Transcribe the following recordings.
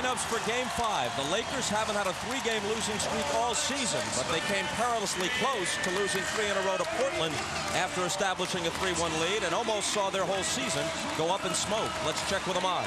lineups for Game 5. The Lakers haven't had a 3-game losing streak all season, but they came perilously close to losing 3 in a row to Portland after establishing a 3-1 lead and almost saw their whole season go up in smoke. Let's check with Ahmad.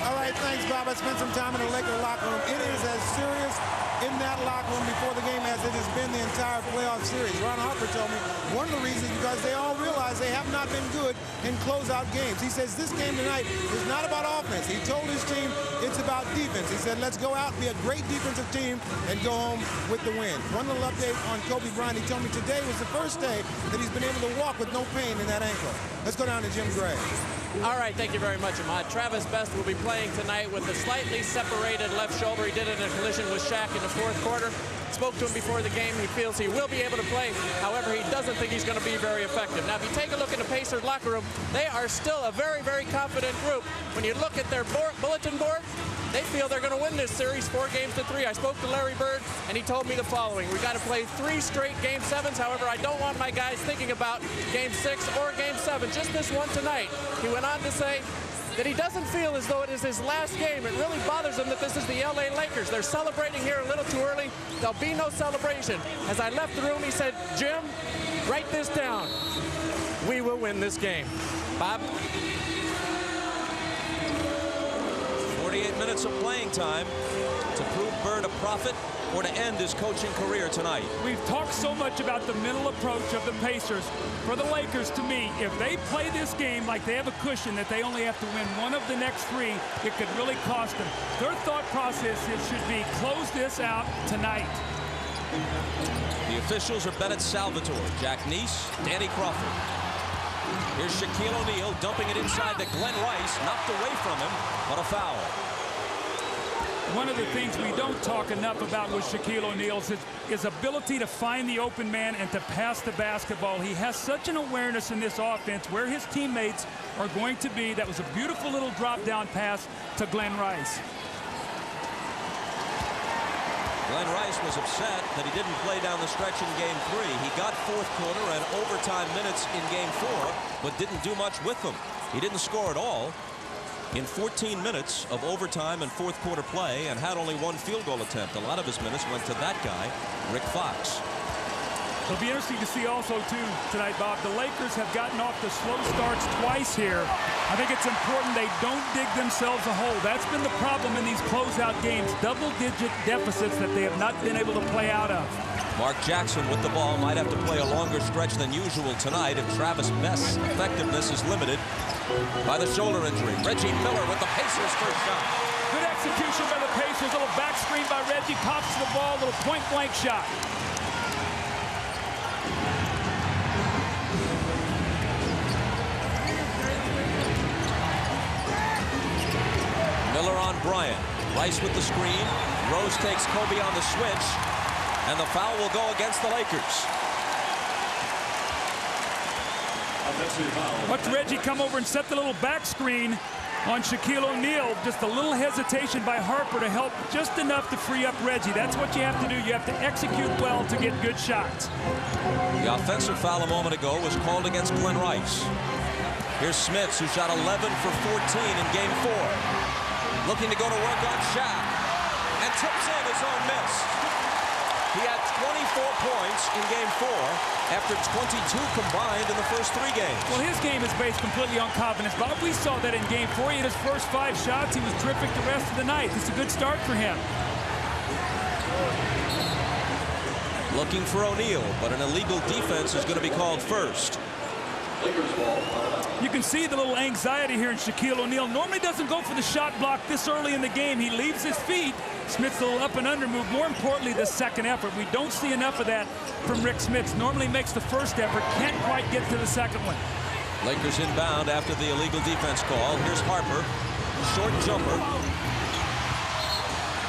All right, thanks, Bob. I spent some time in the Lakers locker room. It is as serious in that locker room before the game as it has been the entire playoff series. Ron Harper told me one of the reasons because they all realize they have not been good in closeout games. He says this game tonight is not about offense. He told his team it's about defense. He said, let's go out, be a great defensive team, and go home with the win. One little update on Kobe Bryant. He told me today was the first day that he's been able to walk with no pain in that ankle. Let's go down to Jim Gray. All right, thank you very much, Ahmad. Travis Best will be playing tonight with a slightly separated left shoulder. He did it in a collision with Shaq in the 4th quarter. Spoke to him before the game. He feels he will be able to play. However, he doesn't think he's going to be very effective. Now, if you take a look at the Pacers locker room, they are still a very, very confident group. When you look at their bulletin board, they feel they're going to win this series 4 games to 3. I spoke to Larry Bird, and he told me the following. We got to play 3 straight Game 7s. However, I don't want my guys thinking about Game 6 or Game 7, just this one tonight. He went on to say that he doesn't feel as though it is his last game. It really bothers him that this is the LA Lakers. They're celebrating here a little too early. There'll be no celebration. As I left the room, he said, Jim, write this down. We will win this game. Bob? 48 minutes of playing time to prove Bird a prophet or to end his coaching career tonight. We've talked so much about the mental approach of the Pacers. For the Lakers, to me, if they play this game like they have a cushion that they only have to win one of the next 3, it could really cost them. Their thought process should be close this out tonight. The officials are Bennett Salvatore, Jack Neese, Danny Crawford. Here's Shaquille O'Neal dumping it inside to Glenn Rice, knocked away from him, but a foul. One of the things we don't talk enough about with Shaquille O'Neal is his ability to find the open man and to pass the basketball. He has such an awareness in this offense where his teammates are going to be. That was a beautiful little drop-down pass to Glenn Rice. Glenn Rice was upset that he didn't play down the stretch in Game 3. He got 4th quarter and overtime minutes in Game 4, but didn't do much with them. He didn't score at all in 14 minutes of overtime and 4th quarter play and had only 1 field goal attempt. A lot of his minutes went to that guy, Rick Fox. It'll be interesting to see also, too, tonight, Bob. The Lakers have gotten off the slow starts twice here. I think it's important they don't dig themselves a hole. That's been the problem in these closeout games, double-digit deficits that they have not been able to play out of. Mark Jackson with the ball might have to play a longer stretch than usual tonight if Travis Best's effectiveness is limited by the shoulder injury. Reggie Miller with the Pacers' first shot. Good execution by the Pacers. A little back screen by Reggie. Pops the ball. A little point-blank shot. Miller on Bryant. Rice with the screen. Rose takes Kobe on the switch. And the foul will go against the Lakers. Watch Reggie come over and set the little back screen on Shaquille O'Neal. Just a little hesitation by Harper to help just enough to free up Reggie. That's what you have to do. You have to execute well to get good shots. The offensive foul a moment ago was called against Glenn Rice. Here's Smits, who shot 11 for 14 in Game 4. Looking to go to work on Shaq. And tips in his own miss. He had 24 points in Game 4 after 22 combined in the first 3 games. Well, his game is based completely on confidence. Bob, we saw that in Game 4. He had his first 5 shots. He was terrific the rest of the night. It's a good start for him. Looking for O'Neal, but an illegal defense is going to be called first. You can see the little anxiety here in Shaquille O'Neal. Normally doesn't go for the shot block this early in the game. He leaves his feet. Smith's little up and under move. More importantly, the second effort. We don't see enough of that from Rick Smits. Normally makes the first effort. Can't quite get to the second one. Lakers inbound after the illegal defense call. Here's Harper. Short jumper.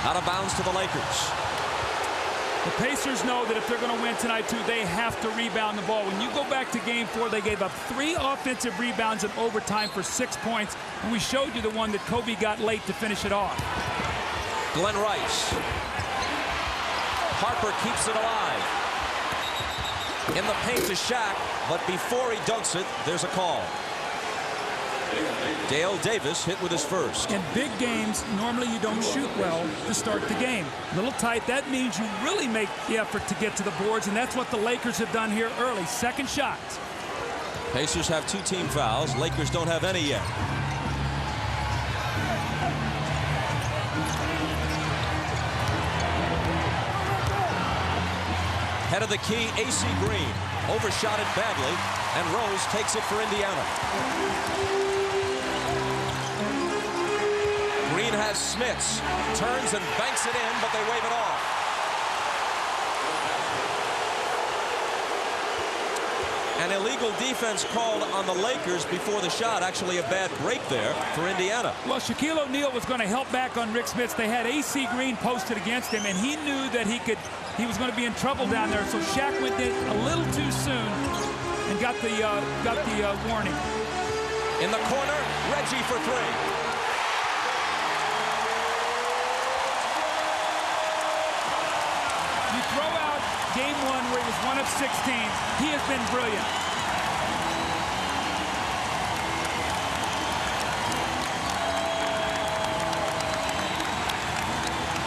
Out of bounds to the Lakers. The Pacers know that if they're going to win tonight, too, they have to rebound the ball. When you go back to Game 4, they gave up 3 offensive rebounds in overtime for 6 points. And we showed you the one that Kobe got late to finish it off. Glenn Rice. Harper keeps it alive. In the paint to Shaq, but before he dunks it, there's a call. Dale Davis hit with his first. In big games, normally you don't shoot well to start the game. A little tight, that means you really make the effort to get to the boards, and that's what the Lakers have done here early. Second shot. Pacers have 2 team fouls. Lakers don't have any yet. Head of the key, AC Green. Overshot it badly, and Rose takes it for Indiana. Green has Smits. Turns and banks it in, but they wave it off. An illegal defense called on the Lakers before the shot. Actually a bad break there for Indiana. Well, Shaquille O'Neal was going to help back on Rick Smits. They had AC Green posted against him, and he knew that he was going to be in trouble down there. So Shaq went in a little too soon and got the warning. In the corner, Reggie for 3. You throw out game 1 where he was 1 of 16. He has been brilliant.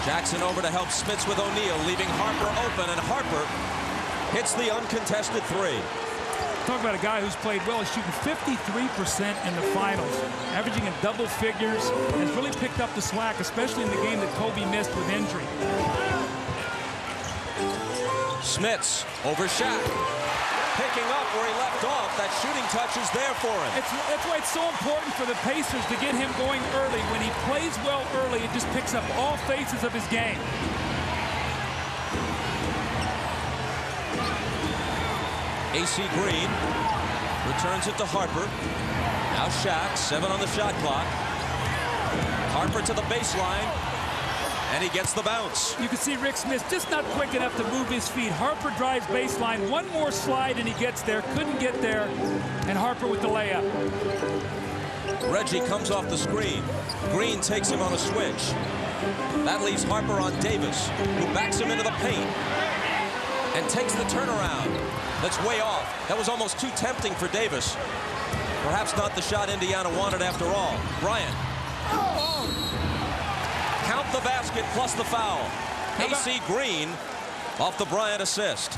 Jackson over to help Smits with O'Neal, leaving Harper open, and Harper hits the uncontested 3. Talk about a guy who's played well. He's shooting 53% in the finals, averaging in double figures, and has really picked up the slack, especially in the game that Kobe missed with injury. Smits over Shaq. Picking up where he left off. That shooting touch is there for him. That's why it's so important for the Pacers to get him going early. When he plays well early, it just picks up all phases of his game. AC Green returns it to Harper. Now Shaq, 7 on the shot clock. Harper to the baseline, and he gets the bounce. You can see Rick Smits just not quick enough to move his feet. Harper drives baseline, one more slide, and he gets there. Couldn't get there, and Harper with the layup. Reggie comes off the screen. Green takes him on a switch. That leaves Harper on Davis, who backs him into the paint and takes the turnaround. That's way off. That was almost too tempting for Davis. Perhaps not the shot Indiana wanted after all. Bryant. Count the basket plus the foul. AC Green off the Bryant assist.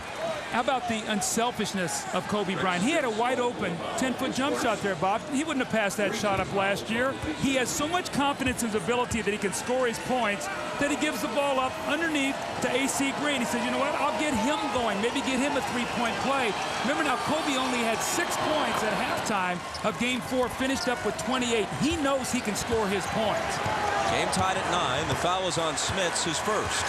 How about the unselfishness of Kobe Bryant? He had a wide open 10-foot jump shot there, Bob. He wouldn't have passed that shot up last year. He has so much confidence in his ability that he can score his points that he gives the ball up underneath to AC Green. He says, you know what, I'll get him going, maybe get him a 3-point play. Remember now, Kobe only had 6 points at halftime of Game 4, finished up with 28. He knows he can score his points. Game tied at 9. The foul is on Smits, his first.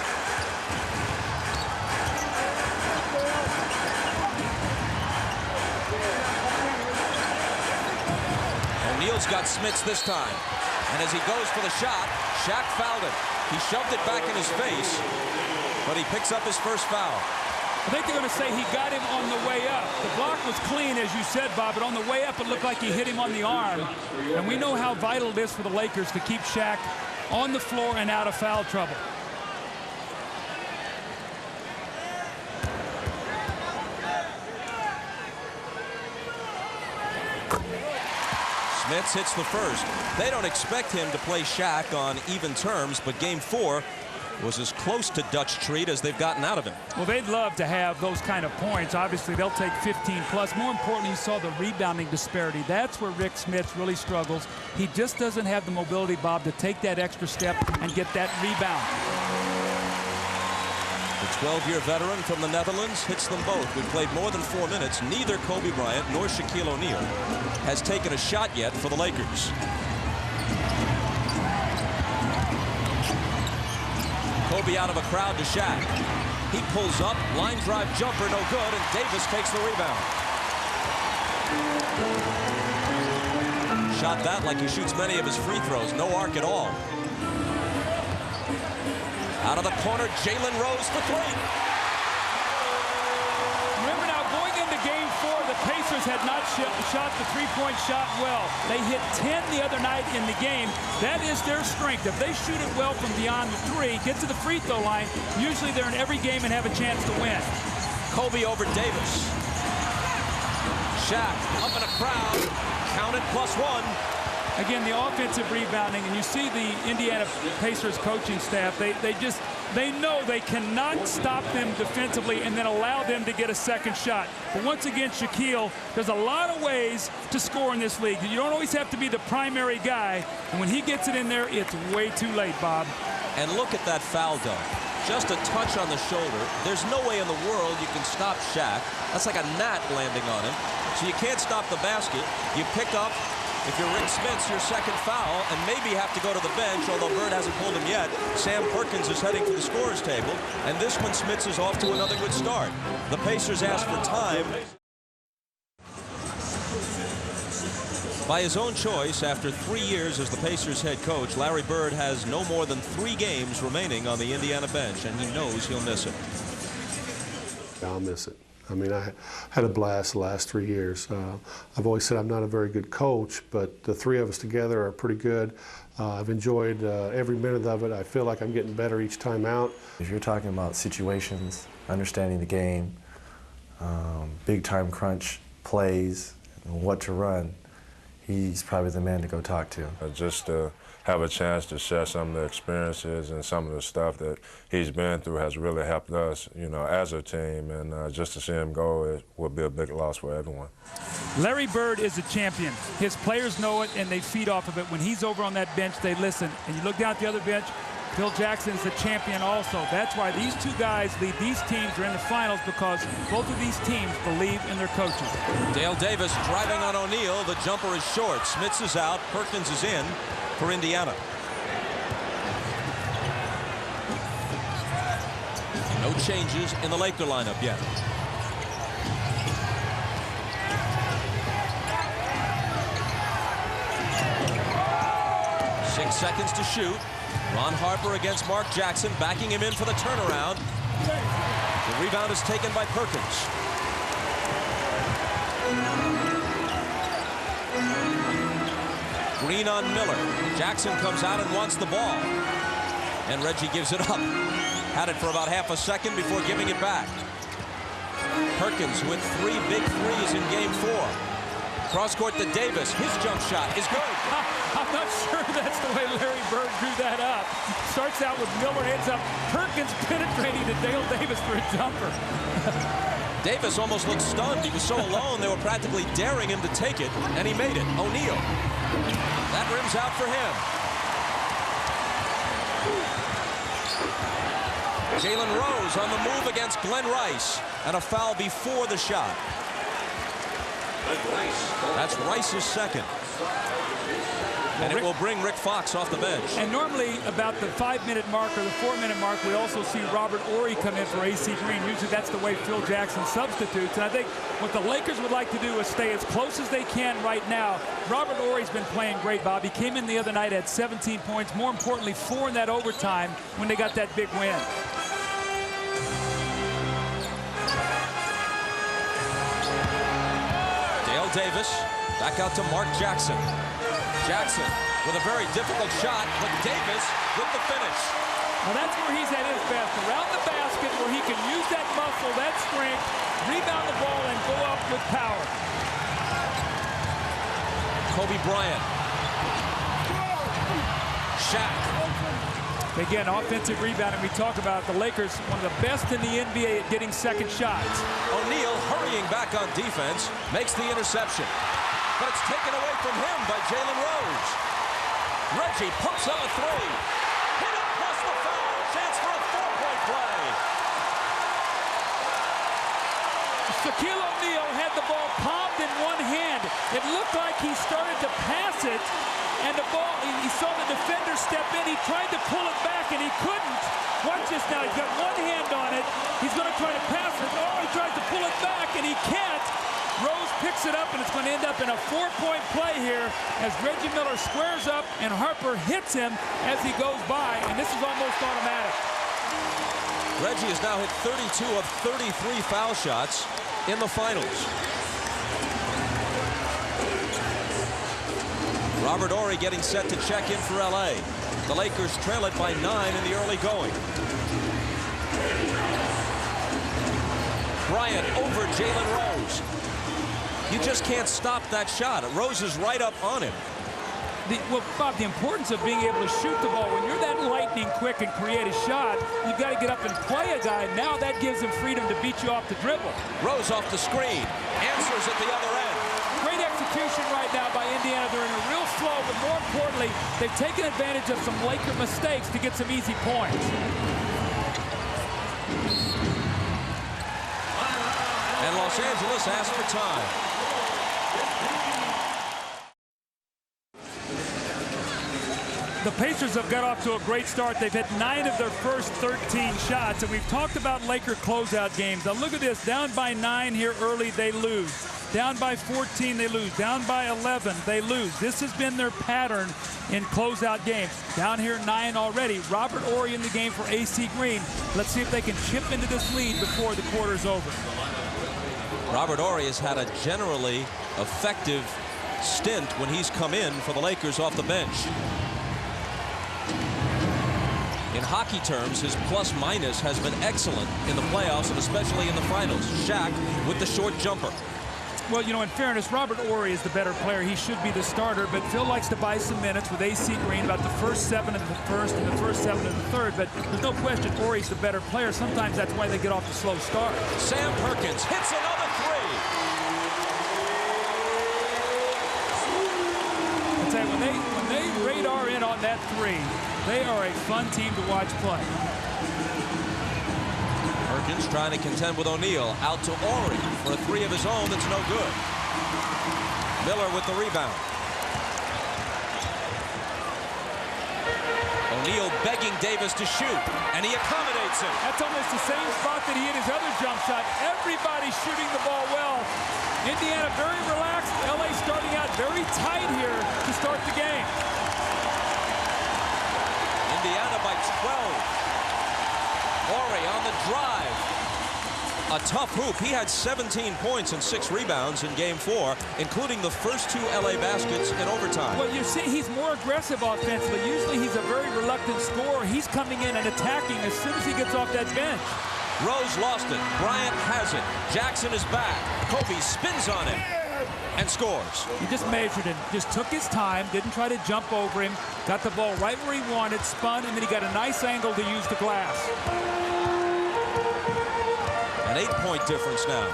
O'Neal's got Smits this time. And as he goes for the shot, Shaq fouled him. He shoved it back in his face, but he picks up his first foul. I think they're going to say he got him on the way up. The block was clean, as you said, Bob, but on the way up, it looked like he hit him on the arm. And we know how vital it is for the Lakers to keep Shaq on the floor and out of foul trouble. Smits hits the first. They don't expect him to play Shaq on even terms, but Game 4 was as close to Dutch treat as they've gotten out of him. Well, they'd love to have those kind of points. Obviously, they'll take 15 plus. More importantly, you saw the rebounding disparity. That's where Rick Smits really struggles. He just doesn't have the mobility, Bob, to take that extra step and get that rebound. The 12-year veteran from the Netherlands hits them both. We've played more than 4 minutes. Neither Kobe Bryant nor Shaquille O'Neal has taken a shot yet for the Lakers. Kobe out of a crowd to Shaq. He pulls up, line drive jumper, no good, and Davis takes the rebound. Shot that like he shoots many of his free throws. No arc at all. Out of the corner, Jalen Rose for 3. Remember now, going into Game 4, the Pacers had not shot the three-point shot well. They hit 10 the other night in the game. That is their strength. If they shoot it well from beyond the 3, get to the free throw line, usually they're in every game and have a chance to win. Kobe over Davis. Shaq up in a crowd. Counted +1. Again, the offensive rebounding, and you see the Indiana Pacers coaching staff, they know they cannot stop them defensively and then allow them to get a second shot. But once again, Shaquille, there's a lot of ways to score in this league. You don't always have to be the primary guy, and when he gets it in there, it's way too late, Bob. And look at that foul dunk. Just a touch on the shoulder. There's no way in the world you can stop Shaq. That's like a gnat landing on him. So you can't stop the basket. You pick up, if you're Rick Smits, your second foul, and maybe have to go to the bench, although Bird hasn't pulled him yet. Sam Perkins is heading for the scorer's table, and this one, Smits is off to another good start. The Pacers ask for time. By his own choice, after 3 years as the Pacers head coach, Larry Bird has no more than 3 games remaining on the Indiana bench, and he knows he'll miss it. I'll miss it. I mean, I had a blast the last 3 years. I've always said I'm not a very good coach, but the 3 of us together are pretty good. I've enjoyed every minute of it. I feel like I'm getting better each time out. If you're talking about situations, understanding the game, big time crunch plays, and what to run, he's probably the man to go talk to. Just to have a chance to share some of the experiences and some of the stuff that he's been through has really helped us, you know, as a team. And just to see him go, it will be a big loss for everyone. Larry Bird is a champion. His players know it, and they feed off of it. When he's over on that bench, they listen. And you look down at the other bench, Phil Jackson's the champion also. That's why these 2 guys lead these teams are in the finals, because both of these teams believe in their coaches. Dale Davis driving on O'Neal. The jumper is short. Smits is out. Perkins is in for Indiana. No changes in the Laker lineup yet. Six seconds to shoot. Ron Harper against Mark Jackson, backing him in for the turnaround. The rebound is taken by Perkins. Green on Miller. Jackson comes out and wants the ball. And Reggie gives it up. Had it for about half a second before giving it back. Perkins with 3 big threes in game 4. Cross court to Davis. His jump shot is good. I'm not sure that's the way Larry Bird drew that up. Starts out with Miller, ends up Perkins penetrating to Dale Davis for a jumper. Davis almost looked stunned. He was so alone, they were practically daring him to take it, and he made it. O'Neal. That rims out for him. Jalen Rose on the move against Glenn Rice, and a foul before the shot. That's Rice's second. And it will bring Rick Fox off the bench. And normally about the 5-minute mark or the 4-minute mark, we also see Robert Horry come in for AC Green. Usually that's the way Phil Jackson substitutes. And I think what the Lakers would like to do is stay as close as they can right now. Robert Horry's been playing great, Bob. He came in the other night at 17 points. More importantly, 4 in that overtime when they got that big win. Dale Davis back out to Mark Jackson. Jackson with a very difficult shot, but Davis with the finish. Well, that's where he's at his best, around the basket, where he can use that muscle, that strength, rebound the ball, and go up with power. Kobe Bryant. Shaq. Again, offensive rebounding. We talk about the Lakers, one of the best in the NBA at getting second shots. O'Neal hurrying back on defense, makes the interception. But it's taken away from him by Jalen Rose. Reggie pumps on a 3. Hit it plus the foul. Chance for a 4-point play. Shaquille O'Neal had the ball palmed in one hand. It looked like he started to pass it, and the ball, he saw the defender step in. He tried to pull it back, and he couldn't. Watch this now. He's got one hand on it. He's going to try to pass it. Oh, he tries to pull it back, and he can't. Rose picks it up, and it's going to end up in a 4-point play here as Reggie Miller squares up, and Harper hits him as he goes by, and this is almost automatic. Reggie has now hit 32 of 33 foul shots in the finals. Robert Horry getting set to check in for LA. The Lakers trail it by 9 in the early going. Bryant over Jalen Rose. You just can't stop that shot. Rose is right up on him. Well, Bob, the importance of being able to shoot the ball. When you're that lightning quick and create a shot, you've got to get up and play a guy. Now that gives him freedom to beat you off the dribble. Rose off the screen. Answers at the other end. Great execution right now by Indiana. They're in a real flow, but more importantly, they've taken advantage of some Laker mistakes to get some easy points. And Los Angeles asks for time. The Pacers have got off to a great start. They've hit 9 of their first 13 shots, and we've talked about Laker closeout games. Now look at this, down by 9 here early, they lose. Down by 14, they lose. Down by 11, they lose. This has been their pattern in closeout games. Down here 9 already. Robert Horry in the game for AC Green. Let's see if they can chip into this lead before the quarter's over. Robert Horry has had a generally effective stint when he's come in for the Lakers off the bench. In hockey terms, his plus-minus has been excellent in the playoffs and especially in the finals. Shaq with the short jumper. Well, you know, in fairness, Robert Horry is the better player. He should be the starter, but Phil likes to buy some minutes with AC Green, about the first 7 of the first and the first 7 of the third. But there's no question Horry's the better player. Sometimes that's why they get off the slow start. Sam Perkins hits another three. I'll tell you, when they radar in on that three, they are a fun team to watch play. Perkins trying to contend with O'Neal. Out to Horry for a three of his own that's no good. Miller with the rebound. O'Neal begging Davis to shoot, and he accommodates him. That's almost the same spot that he hit his other jump shot. Everybody's shooting the ball well. Indiana very relaxed. LA starting out very tight here to start the game. Indiana by 12. Horry on the drive. A tough hoop. He had 17 points and 6 rebounds in Game 4, including the first 2 LA baskets in overtime. Well, you see, he's more aggressive offensively. Usually he's a very reluctant scorer. He's coming in and attacking as soon as he gets off that bench. Rose lost it. Bryant has it. Jackson is back. Kobe spins on him and scores. He just measured him, just took his time, didn't try to jump over him, got the ball right where he wanted, spun, and then he got a nice angle to use the glass. An 8-point difference now.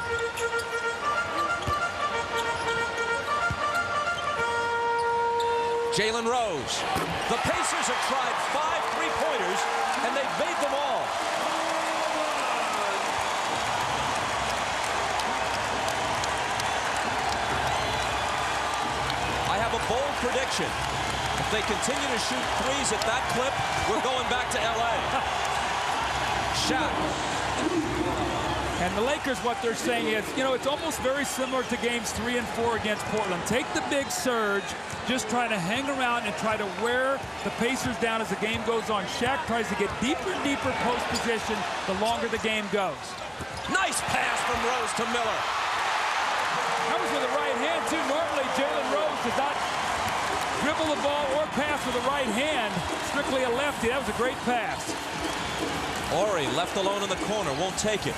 Jalen Rose. The Pacers have tried 5 3-pointers, and they've made them all. I have a bold prediction. If they continue to shoot threes at that clip, we're going back to LA. Shaq. And the Lakers, what they're saying is, you know, it's almost very similar to games 3 and 4 against Portland. Take the big surge, just try to hang around and try to wear the Pacers down as the game goes on. Shaq tries to get deeper and deeper post position the longer the game goes. Nice pass from Rose to Miller. That was with the right hand, too. Normally, Jalen Rose does not dribble the ball or pass with the right hand. Strictly a lefty. That was a great pass. Horry left alone in the corner, won't take it.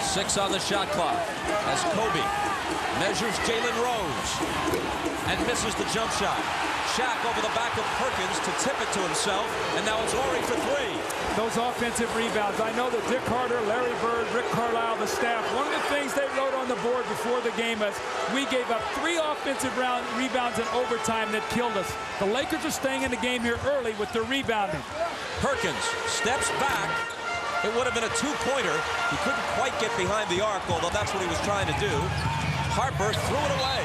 Six on the shot clock as Kobe measures Jalen Rose and misses the jump shot. Shaq over the back of Perkins to tip it to himself, and now it's Horry for 3. Those offensive rebounds. I know that Dick Carter, Larry Bird, Rick Carlisle, the staff, one of the things they wrote on the board before the game is we gave up 3 offensive rebounds in overtime that killed us. The Lakers are staying in the game here early with their rebounding. Perkins steps back. It would have been a 2-pointer. He couldn't quite get behind the arc, although that's what he was trying to do. Harper threw it away.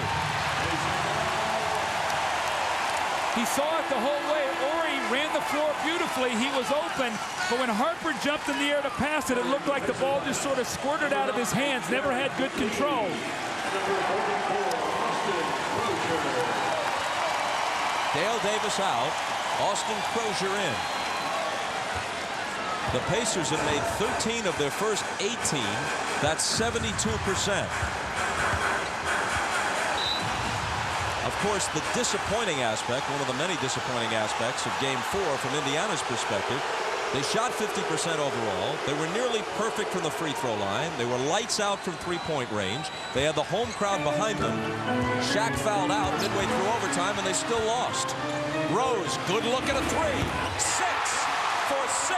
He saw it the whole way. Horry ran the floor beautifully. He was open, but when Harper jumped in the air to pass it, it looked like the ball just sort of squirted out of his hands. Never had good control. Dale Davis out. Austin Crozier in. The Pacers have made 13 of their first 18. That's 72%. Of course, the disappointing aspect, one of the many disappointing aspects of Game 4 from Indiana's perspective, They shot 50% overall. They were nearly perfect from the free throw line. They were lights out from three-point range. They had the home crowd behind them. Shaq fouled out midway through overtime, and they still lost. Rose, good look at a three. 6 for 6.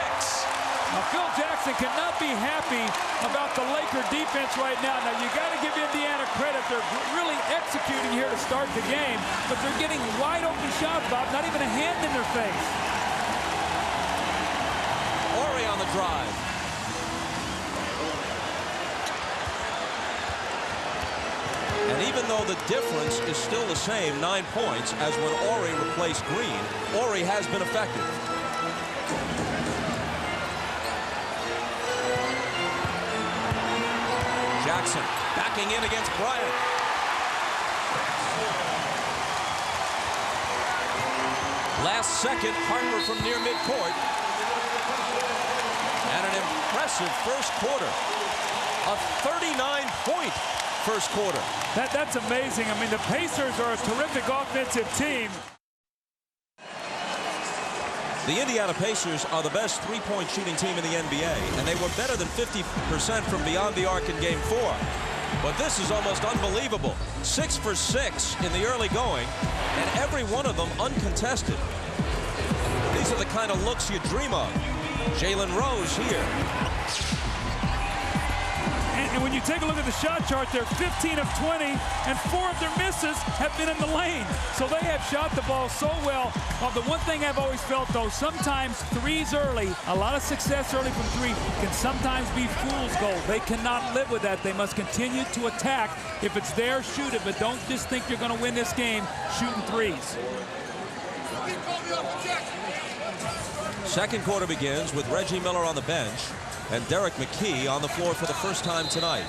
Now, Phil Jackson cannot be happy about the Laker defense right now. Now, you got to give Indiana credit. They're really executing here to start the game, but they're getting wide open shots, Bob, not even a hand in their face. Horry on the drive. And even though the difference is still the same, 9 points, as when Horry replaced Green, Horry has been effective. Jackson backing in against Bryant. Last second, Harper from near midcourt. And an impressive first quarter. A 39-point first quarter. That's amazing. I mean, the Pacers are a terrific offensive team. The Indiana Pacers are the best three-point shooting team in the NBA, and they were better than 50% from beyond the arc in Game 4. But this is almost unbelievable. 6 for 6 in the early going, and every one of them uncontested. These are the kind of looks you dream of. Jalen Rose here. And when you take a look at the shot chart, they're 15 of 20, and 4 of their misses have been in the lane. So they have shot the ball so well. The one thing I've always felt, though, sometimes threes early, a lot of success early from three can sometimes be fool's gold. They cannot live with that. They must continue to attack. If it's there, shoot it, but don't just think you're going to win this game shooting threes. Second quarter begins with Reggie Miller on the bench and Derek McKee on the floor for the first time tonight.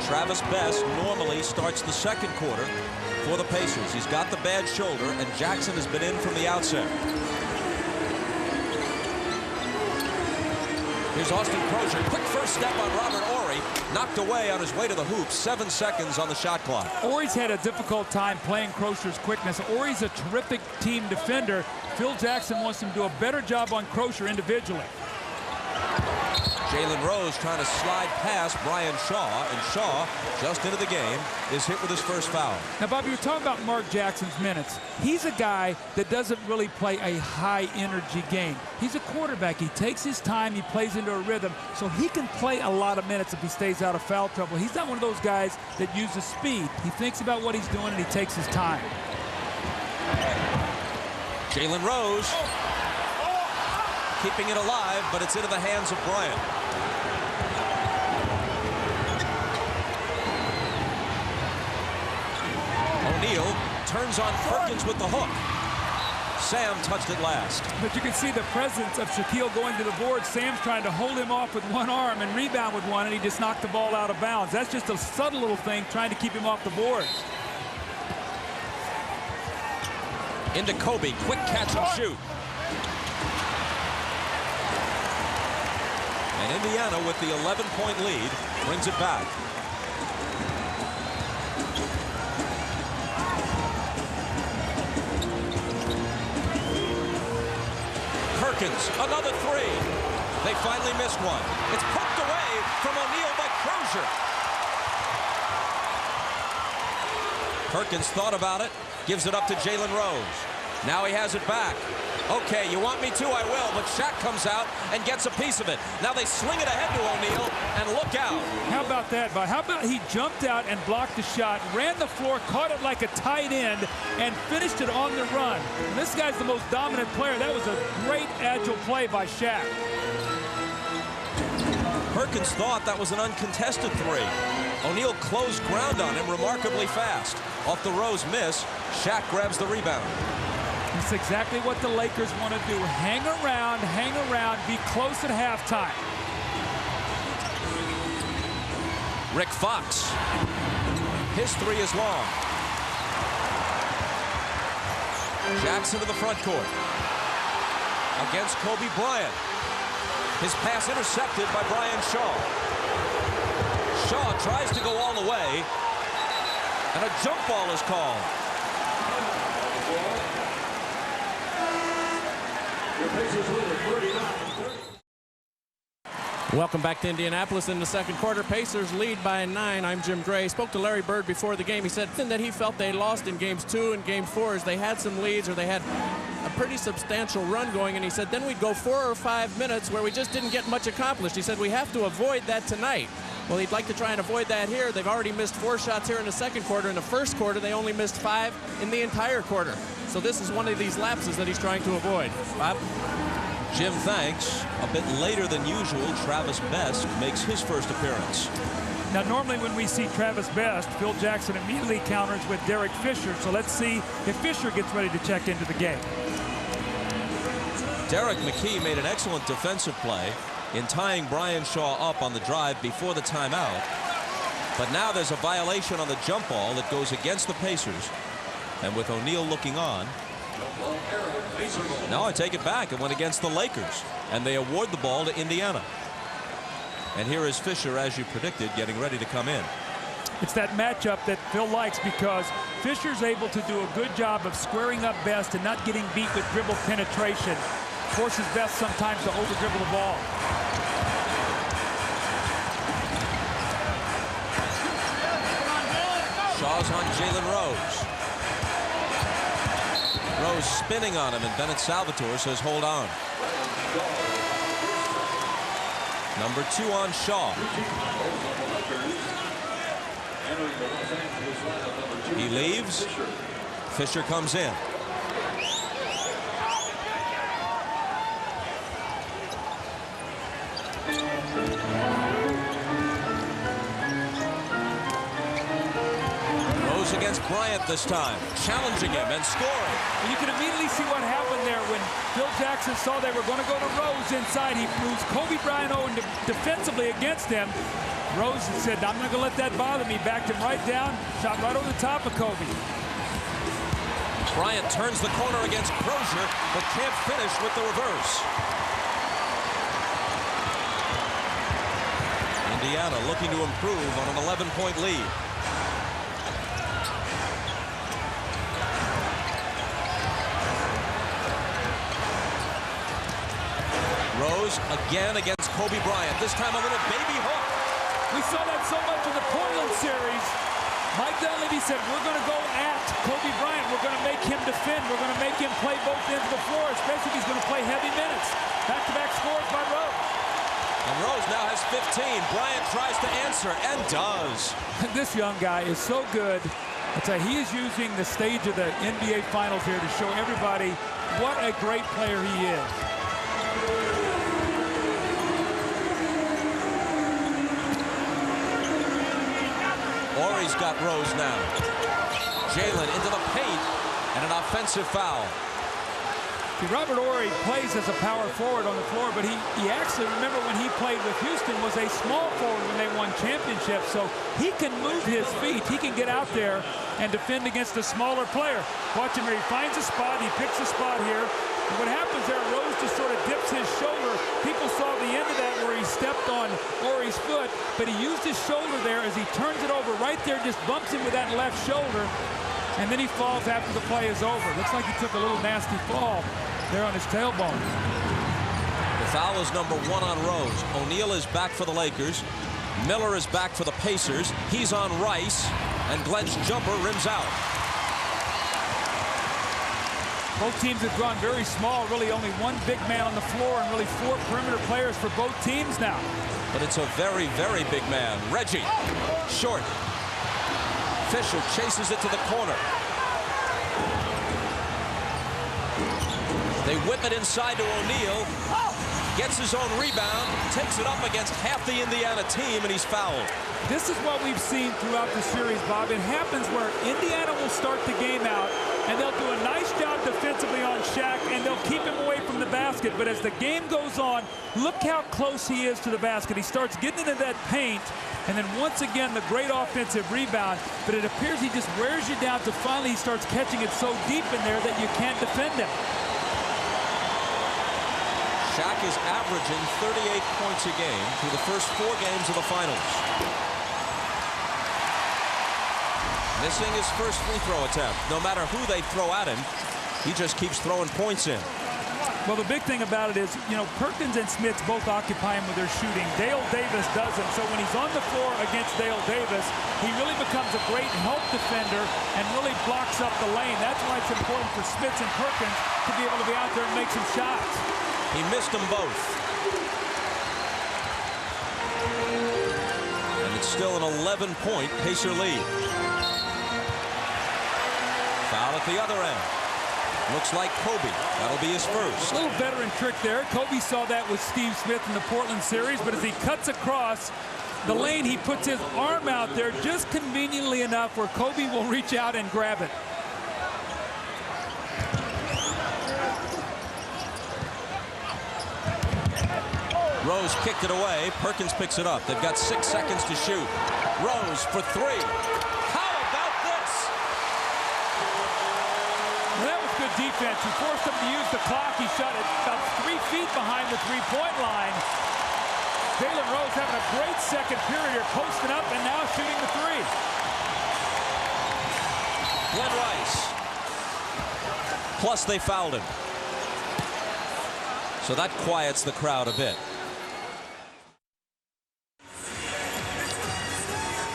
Travis Best normally starts the second quarter for the Pacers. He's got the bad shoulder, and Jackson has been in from the outset. Here's Austin Crozier. Quick first step on Robert Horry. Knocked away on his way to the hoop. 7 seconds on the shot clock. Horry's had a difficult time playing Crozier's quickness. Horry's a terrific team defender. Phil Jackson wants him to do a better job on Crozier individually. Jalen Rose trying to slide past Brian Shaw, and Shaw, just into the game, is hit with his first foul. Now, Bob, you were talking about Mark Jackson's minutes. He's a guy that doesn't really play a high-energy game. He's a quarterback. He takes his time. He plays into a rhythm, so he can play a lot of minutes if he stays out of foul trouble. He's not one of those guys that uses speed. He thinks about what he's doing, and he takes his time. Jalen Rose keeping it alive, but it's into the hands of Bryant. O'Neal turns on Perkins with the hook. Sam touched it last. But you can see the presence of Shaquille going to the board. Sam's trying to hold him off with one arm and rebound with one, and he just knocked the ball out of bounds. That's just a subtle little thing trying to keep him off the board. Into Kobe. Quick catch and shoot. And Indiana, with the 11-point lead, brings it back. Perkins, another three. They finally missed one. It's poked away from O'Neal by Crozier. Perkins thought about it, gives it up to Jalen Rose. Now he has it back. Okay, you want me to? I will, but Shaq comes out and gets a piece of it. Now they sling it ahead to O'Neal, and look out. How about that, Bob? How about he jumped out and blocked the shot, ran the floor, caught it like a tight end, and finished it on the run. And this guy's the most dominant player. That was a great, agile play by Shaq. Perkins thought that was an uncontested three. O'Neal closed ground on him remarkably fast. Off the Rose miss, Shaq grabs the rebound. That's exactly what the Lakers want to do. Hang around, be close at halftime. Rick Fox. His three is long. Jackson to the front court. Against Kobe Bryant. His pass intercepted by Brian Shaw. Shaw tries to go all the way, and a jump ball is called. Welcome back to Indianapolis in the second quarter. Pacers lead by 9. I'm Jim Gray. Spoke to Larry Bird before the game. He said that he felt they lost in games 2 and game 4 is they had some leads or they had a pretty substantial run going, and he said then we'd go 4 or 5 minutes where we just didn't get much accomplished. He said we have to avoid that tonight. Well, he'd like to try and avoid that here. They've already missed 4 shots here in the second quarter. In the first quarter, they only missed 5 in the entire quarter. So this is one of these lapses that he's trying to avoid. Bob? Jim, thanks. A bit later than usual, Travis Best makes his first appearance. Now, normally when we see Travis Best, Phil Jackson immediately counters with Derek Fisher. So let's see if Fisher gets ready to check into the game. Derek McKee made an excellent defensive play in tying Brian Shaw up on the drive before the timeout. But now there's a violation on the jump ball that goes against the Pacers. And with O'Neal looking on, now I take it back. It went against the Lakers, and they award the ball to Indiana. And here is Fisher, as you predicted, getting ready to come in. It's that matchup that Phil likes because Fisher's able to do a good job of squaring up Best and not getting beat with dribble penetration. Forces Best sometimes to over-dribble the ball. Shaw's on Jalen Rose. Rose spinning on him, and Bennett Salvatore says hold on. Number 2 on Shaw. He leaves. Fisher comes in. Against Bryant this time, challenging him and scoring. And you can immediately see what happened there when Phil Jackson saw they were going to go to Rose inside. He moves Kobe Bryant defensively against him. Rose said, I'm not going to let that bother me. Backed him right down, shot right over the top of Kobe. Bryant turns the corner against Crozier, but can't finish with the reverse. Indiana looking to improve on an 11-point lead. Rose again against Kobe Bryant. This time a little baby hook. We saw that so much in the Portland series. Mike Dunleavy said, we're going to go at Kobe Bryant. We're going to make him defend. We're going to make him play both ends of the floor, especially if he's going to play heavy minutes. Back-to-back scores by Rose. And Rose now has 15. Bryant tries to answer and does. This young guy is so good. I'd say he is using the stage of the NBA Finals here to show everybody what a great player he is. Horry's got Rose now. Jalen into the paint, and an offensive foul. See, Robert Horry plays as a power forward on the floor, but he actually, remember when he played with Houston, was a small forward when they won championships, so he can move his feet. He can get out there and defend against a smaller player. Watch him here. He finds a spot. He picks a spot here. And what happens there, Rose just sort of dips his shoulder. People saw the end of that where he stepped on Horry's foot, but he used his shoulder there as he turns it over right there, just bumps him with that left shoulder, and then he falls after the play is over. Looks like he took a little nasty fall there on his tailbone. The foul is number 1 on Rose. O'Neal is back for the Lakers. Miller is back for the Pacers. He's on Rice, and Glenn's jumper rims out. Both teams have gone very small, really only one big man on the floor and really 4 perimeter players for both teams now. But it's a very, very big man. Reggie, short. Fisher chases it to the corner. They whip it inside to O'Neal. Gets his own rebound, takes it up against half the Indiana team, and he's fouled. This is what we've seen throughout the series, Bob. It happens where Indiana will start the game out, and they'll do a nice job defensively on Shaq, and they'll keep him away from the basket. But as the game goes on, look how close he is to the basket. He starts getting into that paint, and then once again, the great offensive rebound. But it appears he just wears you down to finally he starts catching it so deep in there that you can't defend him. Shaq is averaging 38 points a game through the first 4 games of the finals. Missing his first free throw attempt. No matter who they throw at him, he just keeps throwing points in. Well, the big thing about it is, you know, Perkins and Smits both occupy him with their shooting. Dale Davis doesn't. So when he's on the floor against Dale Davis, he really becomes a great help defender and really blocks up the lane. That's why it's important for Smits and Perkins to be able to be out there and make some shots. He missed them both. And it's still an 11-point Pacer lead. Foul at the other end. Looks like Kobe. That'll be his first. A little veteran trick there. Kobe saw that with Steve Smith in the Portland series, but as he cuts across the lane, he puts his arm out there just conveniently enough where Kobe will reach out and grab it. Rose kicked it away. Perkins picks it up. They've got 6 seconds to shoot. Rose for 3. Defense. He forced him to use the clock. He shot it about 3 feet behind the three-point line. Jalen Rose having a great second period here, posting up and now shooting the three. Glenn Rice. Plus they fouled him. So that quiets the crowd a bit.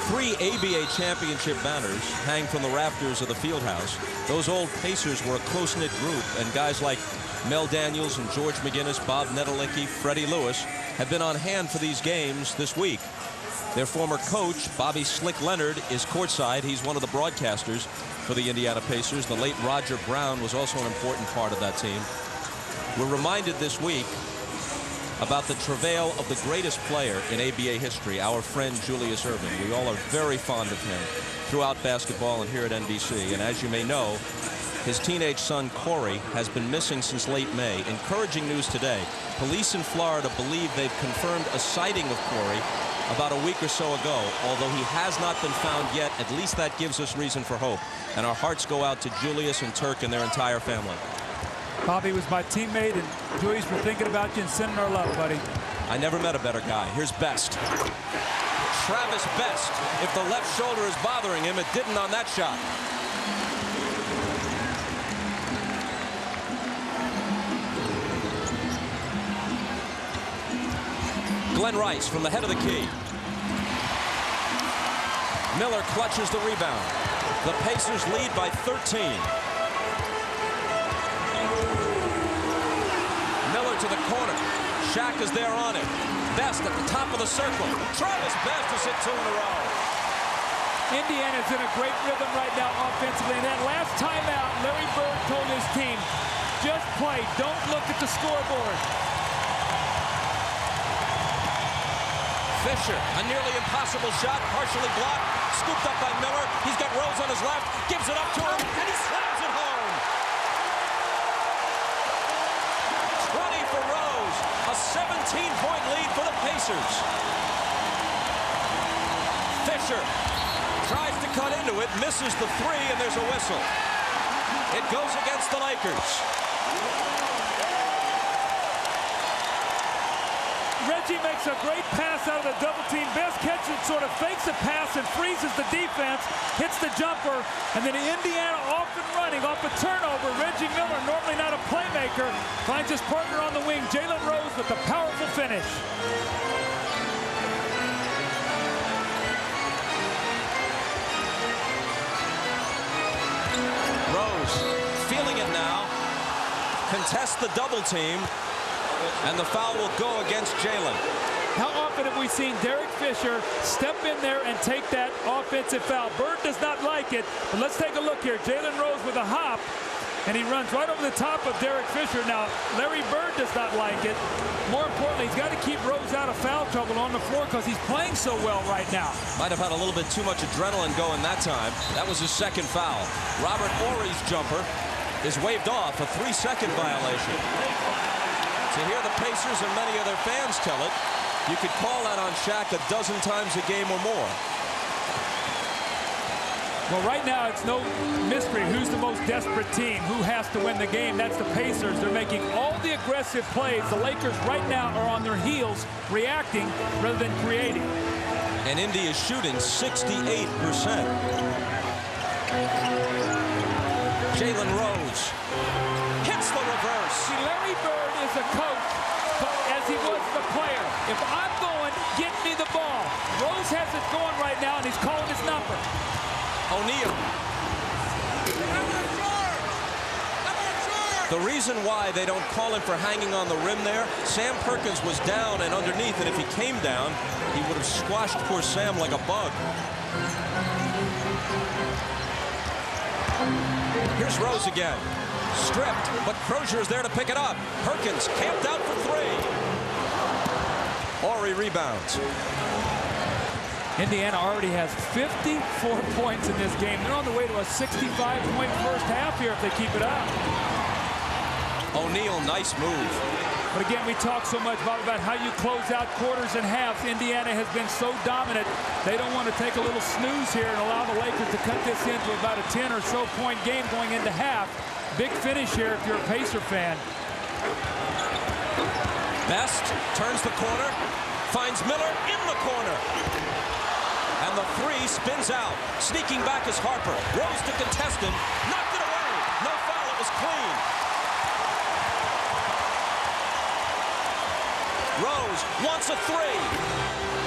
3 ABA championship banners hang from the rafters of the field house. Those old Pacers were a close-knit group, and guys like Mel Daniels and George McGinnis, Bob Nedelicki, Freddie Lewis have been on hand for these games this week. Their former coach, Bobby Slick Leonard, is courtside. He's one of the broadcasters for the Indiana Pacers. The late Roger Brown was also an important part of that team. We're reminded this week about the travail of the greatest player in ABA history, our friend Julius Erving. We all are very fond of him throughout basketball and here at NBC. And as you may know, his teenage son Corey has been missing since late May. Encouraging news today. Police in Florida believe they've confirmed a sighting of Corey about a week or so ago. Although he has not been found yet, at least that gives us reason for hope. And our hearts go out to Julius and Turk and their entire family. Bobby was my teammate, and Julius, we're thinking about you and sending our love, buddy. I never met a better guy. Here's Best. Travis Best. If the left shoulder is bothering him, it didn't on that shot. Glenn Rice from the head of the key. Miller clutches the rebound. The Pacers lead by 13. Miller to the corner. Shaq is there on it. Best at the top of the circle. Travis Best has hit 2 in a row. Indiana's in a great rhythm right now offensively. And that last timeout, Larry Bird told his team, just play, don't look at the scoreboard. Fisher, a nearly impossible shot, partially blocked, scooped up by Miller. He's got Rose on his left, gives it up to him, and he slams it home. 20 for Rose, a 17-point lead for the Pacers. Fisher tries to cut into it, misses the 3, and there's a whistle. It goes against the Lakers. Reggie makes a great pass out of the double team. Best catches, sort of fakes a pass and freezes the defense, hits the jumper, and then Indiana off and running off a turnover. Reggie Miller, normally not a playmaker, finds his partner on the wing, Jalen Rose, with a powerful finish. Rose feeling it now, contests the double team, and the foul will go against Jalen. How often have we seen Derek Fisher step in there and take that offensive foul? Bird does not like it, but let's take a look here. Jalen Rose with a hop, and he runs right over the top of Derek Fisher. Now, Larry Bird does not like it. More importantly, he's got to keep Rose out of foul trouble on the floor because he's playing so well right now. Might have had a little bit too much adrenaline going that time. That was his second foul. Robert Horry's jumper is waved off, a 3-second violation. To hear the Pacers and many of their fans tell it, you could call that on Shaq a dozen times a game or more. Well, right now, it's no mystery who's the most desperate team, who has to win the game. That's the Pacers. They're making all the aggressive plays. The Lakers right now are on their heels, reacting rather than creating. And Indy is shooting 68%. Jalen Rose hits the reverse. reverse. See, Larry Bird is a coach as he was the player. If I'm going, get me the ball. Rose has it going right now, and he's calling his number. O'Neal. The reason why they don't call him for hanging on the rim there, Sam Perkins was down and underneath, and if he came down, he would have squashed poor Sam like a bug. Here's Rose again. Stripped, but Crozier is there to pick it up. Perkins camped out for three. Horry rebounds. Indiana already has 54 points in this game. They're on the way to a 65-point first half here if they keep it up. O'Neal, nice move. But again, we talk so much about how you close out quarters and halves. Indiana has been so dominant. They don't want to take a little snooze here and allow the Lakers to cut this into about a 10 or so point game going into half. Big finish here if you're a Pacer fan. Best turns the corner, finds Miller in the corner. And the three spins out. Sneaking back is Harper. Rose to contest him. Knocked it away. No foul. It was clean. Rose wants a three,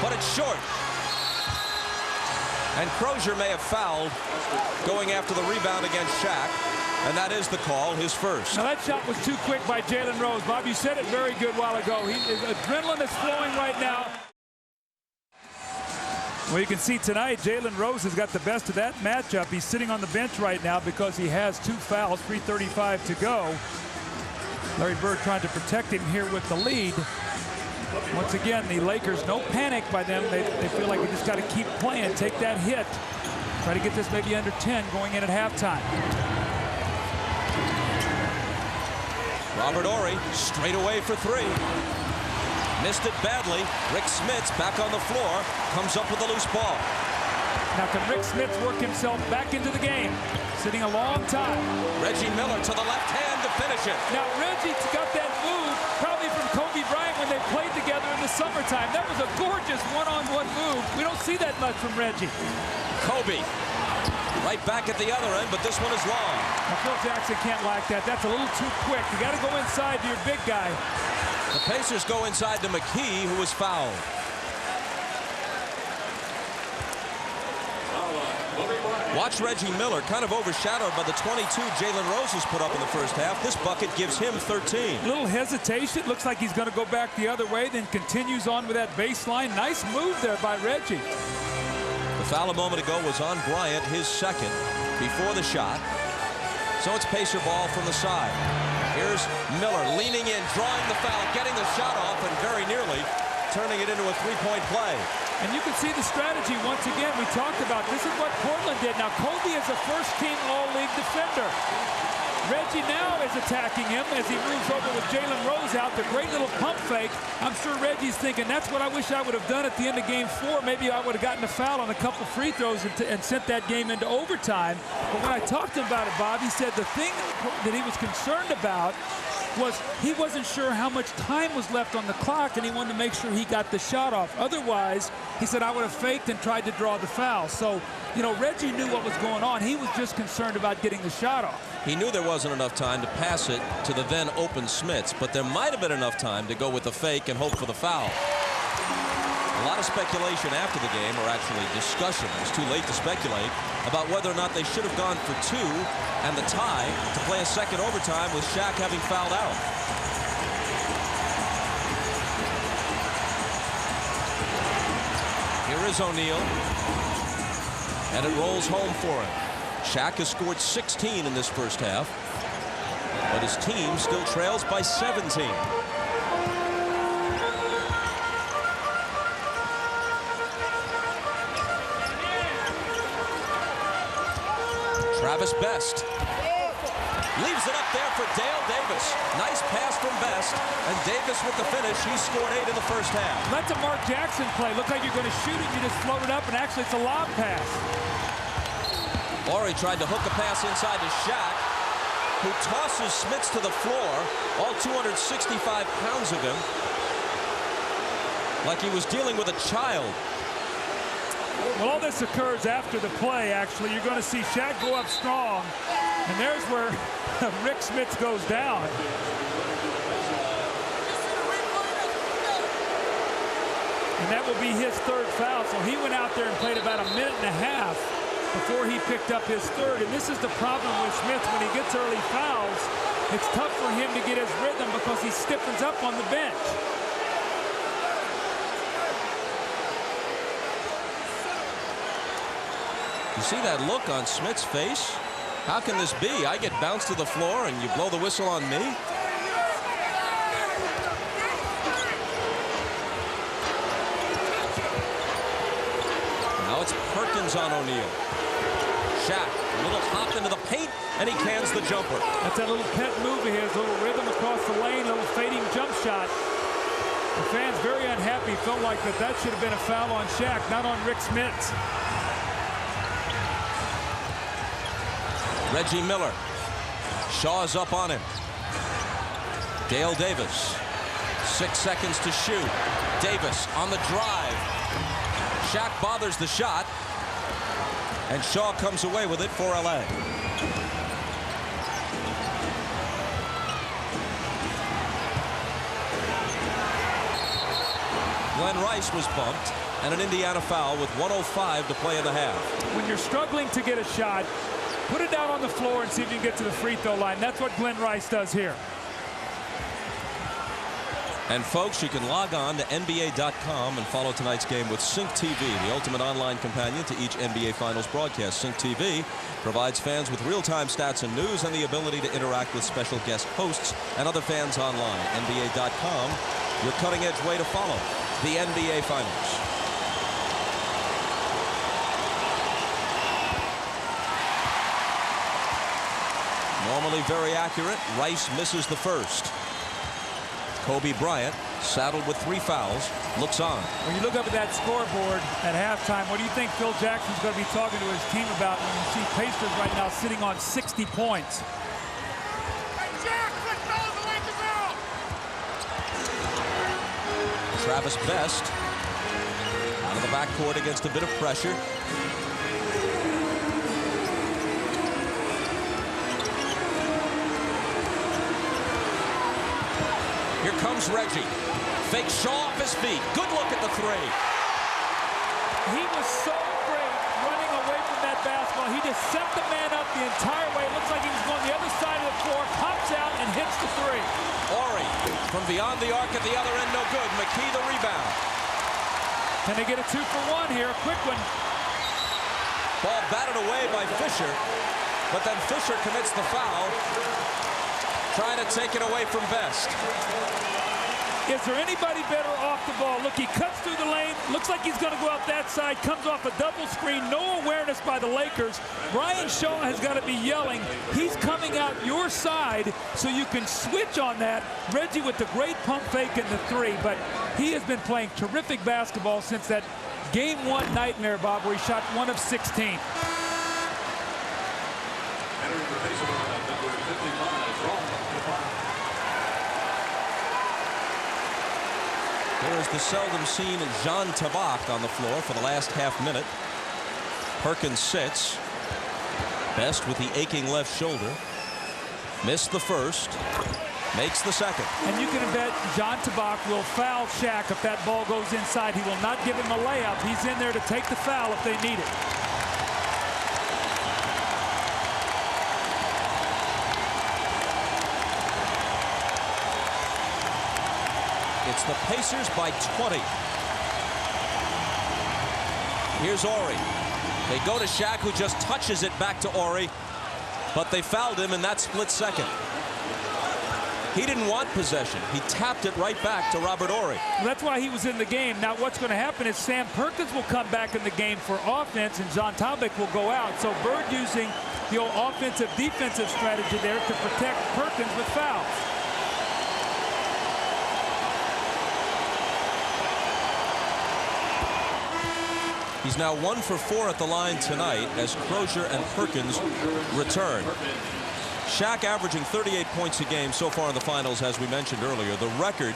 but it's short. And Crozier may have fouled going after the rebound against Shaq. And that is the call, his first. Now that shot was too quick by Jalen Rose. Bob, you said it very good a while ago. His adrenaline is flowing right now. Well, you can see tonight, Jalen Rose has got the best of that matchup. He's sitting on the bench right now because he has 2 fouls, 3:35 to go. Larry Bird trying to protect him here with the lead. Once again, the Lakers, no panic by them. They feel like they just got to keep playing, take that hit. Try to get this maybe under 10 going in at halftime. Robert Horry straight away for three. Missed it badly. Rick Smits back on the floor. Comes up with a loose ball. Now can Rick Smits work himself back into the game? Sitting a long time. Reggie Miller to the left hand to finish it. Now Reggie got that move probably from Kobe Bryant when they played together in the summertime. That was a gorgeous one-on-one move. We don't see that much from Reggie. Kobe right back at the other end, but this one is long. Now Phil Jackson can't like that. That's a little too quick. You got to go inside to your big guy. The Pacers go inside to McKee, who was fouled. Watch Reggie Miller, kind of overshadowed by the 22 Jalen Rose has put up in the first half. This bucket gives him 13. Little hesitation. Looks like he's going to go back the other way, then continues on with that baseline. Nice move there by Reggie. The foul a moment ago was on Bryant, his second, before the shot. So it's Pacer ball from the side. Here's Miller leaning in, drawing the foul, getting the shot off, and very nearly turning it into a three-point play. And you can see the strategy once again. We talked about this is what Portland did. Now Kobe is a first-team All-League defender. Reggie now is attacking him as he moves over with Jalen Rose out. The great little pump fake. I'm sure Reggie's thinking, that's what I wish I would have done at the end of game 4. Maybe I would have gotten a foul on a couple free throws and sent that game into overtime. But when I talked to him about it, Bob, he said the thing that he was concerned about was he wasn't sure how much time was left on the clock, and he wanted to make sure he got the shot off. Otherwise, he said, I would have faked and tried to draw the foul. So, you know, Reggie knew what was going on. He was just concerned about getting the shot off. He knew there wasn't enough time to pass it to the then open Smits, but there might have been enough time to go with the fake and hope for the foul. A lot of speculation after the game, or actually discussion, it was too late to speculate, about whether or not they should have gone for 2 and the tie to play a second overtime with Shaq having fouled out. Here is O'Neal, and it rolls home for him. Shaq has scored 16 in this first half, but his team still trails by 17. Travis Best leaves it up there for Dale Davis. Nice pass from Best, and Davis with the finish. He scored 8 in the first half. That's a Mark Jackson play. Look like you're going to shoot it. You just float it up, and actually it's a lob pass. Horry tried to hook a pass inside to Shaq, who tosses Smits to the floor, all 265 pounds of him, like he was dealing with a child. Well, all this occurs after the play, actually. You're going to see Shaq go up strong, and there's where Rick Smits goes down. that will be his third foul. So he went out there and played about a minute and a half before he picked up his third. And this is the problem with Smith. When he gets early fouls, it's tough for him to get his rhythm because he stiffens up on the bench. You see that look on Smith's face? How can this be? I get bounced to the floor and you blow the whistle on me? Now it's Perkins on O'Neal. Shaq, a little hop into the paint, and he cans the jumper. That's that little pet move of his, little rhythm across the lane, little fading jump shot. The fans very unhappy, felt like that should have been a foul on Shaq, not on Rick Smits. Reggie Miller. Shaw's up on him. Dale Davis. 6 seconds to shoot. Davis on the drive. Shaq bothers the shot. And Shaw comes away with it for LA. Glenn Rice was bumped, and an Indiana foul with 1:05 to play in the half. When you're struggling to get a shot, put it down on the floor and see if you can get to the free throw line. That's what Glenn Rice does here. And folks, you can log on to NBA.com and follow tonight's game with Sync TV, the ultimate online companion to each NBA Finals broadcast. Sync TV provides fans with real-time stats and news and the ability to interact with special guest hosts and other fans online. NBA.com, your cutting-edge way to follow the NBA Finals. Normally very accurate, Rice misses the first. Kobe Bryant, saddled with 3 fouls, looks on. When you look up at that scoreboard at halftime, what do you think Phil Jackson's going to be talking to his team about when you see Pacers right now sitting on 60 points? Travis Best out of the backcourt against a bit of pressure. Here comes Reggie. Fake Shaw off his feet. Good look at the 3. He was so great running away from that basketball. He just set the man up the entire way. It looks like he was going the other side of the floor, pops out and hits the 3. Ori from beyond the arc at the other end, no good. McKee the rebound. Can they get a 2-for-1 here? A quick one. Ball batted away by Fisher, but then Fisher commits the foul, trying to take it away from Best. Is there anybody better off the ball? Look, he cuts through the lane. Looks like he's going to go out that side. Comes off a double screen. No awareness by the Lakers. Brian Shaw has got to be yelling. He's coming out your side so you can switch on that. Reggie with the great pump fake in the 3. But he has been playing terrific basketball since that Game 1 nightmare, Bob, where he shot 1 of 16. There is the seldom seen Jean Tabak on the floor for the last half minute. Perkins sits. Best with the aching left shoulder. Missed the first. Makes the second. And you can bet Jean Tabak will foul Shaq if that ball goes inside. He will not give him a layup. He's in there to take the foul if they need it. It's the Pacers by 20. Here's Ori. They go to Shaq, who just touches it back to Ori, but they fouled him in that split second. He didn't want possession. He tapped it right back to Robert Ori. Well, that's why he was in the game. Now what's going to happen is Sam Perkins will come back in the game for offense and Jean Tabak will go out. So Bird using the old offensive-defensive strategy there to protect Perkins with fouls. He's now 1 for 4 at the line tonight as Crozier and Perkins return. Shaq averaging 38 points a game so far in the finals, as we mentioned earlier. The record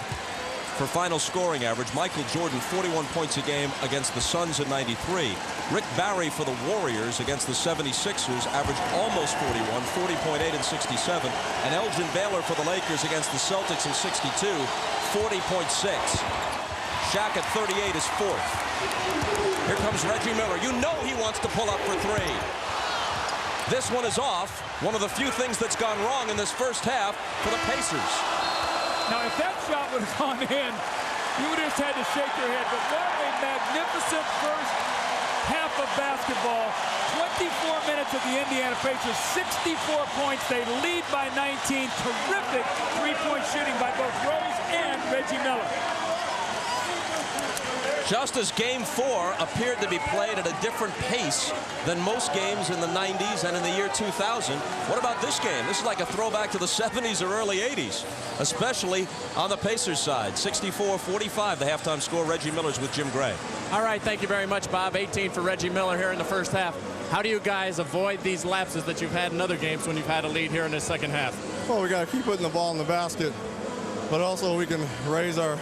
for final scoring average, Michael Jordan, 41 points a game against the Suns in '93. Rick Barry for the Warriors against the 76ers averaged almost 41, 40.8 in '67. And Elgin Baylor for the Lakers against the Celtics in '62, 40.6. Shaq at 38 is fourth. Here comes Reggie Miller. You know he wants to pull up for three. This one is off. One of the few things that's gone wrong in this first half for the Pacers. Now, if that shot would have gone in, you would have just had to shake your head. But what a magnificent first half of basketball. 24 minutes of the Indiana Pacers, 64 points. They lead by 19. Terrific three-point shooting by both Rose and Reggie Miller. Just as Game 4 appeared to be played at a different pace than most games in the 90s and in the year 2000, what about this game? This is like a throwback to the 70s or early 80s, especially on the Pacers side. 64-45, the halftime score. Reggie Miller's with Jim Gray. All right, thank you very much, Bob. 18 for Reggie Miller here in the first half. How do you guys avoid these lapses that you've had in other games when you've had a lead here in the second half? Well, we got to keep putting the ball in the basket, but also we can raise our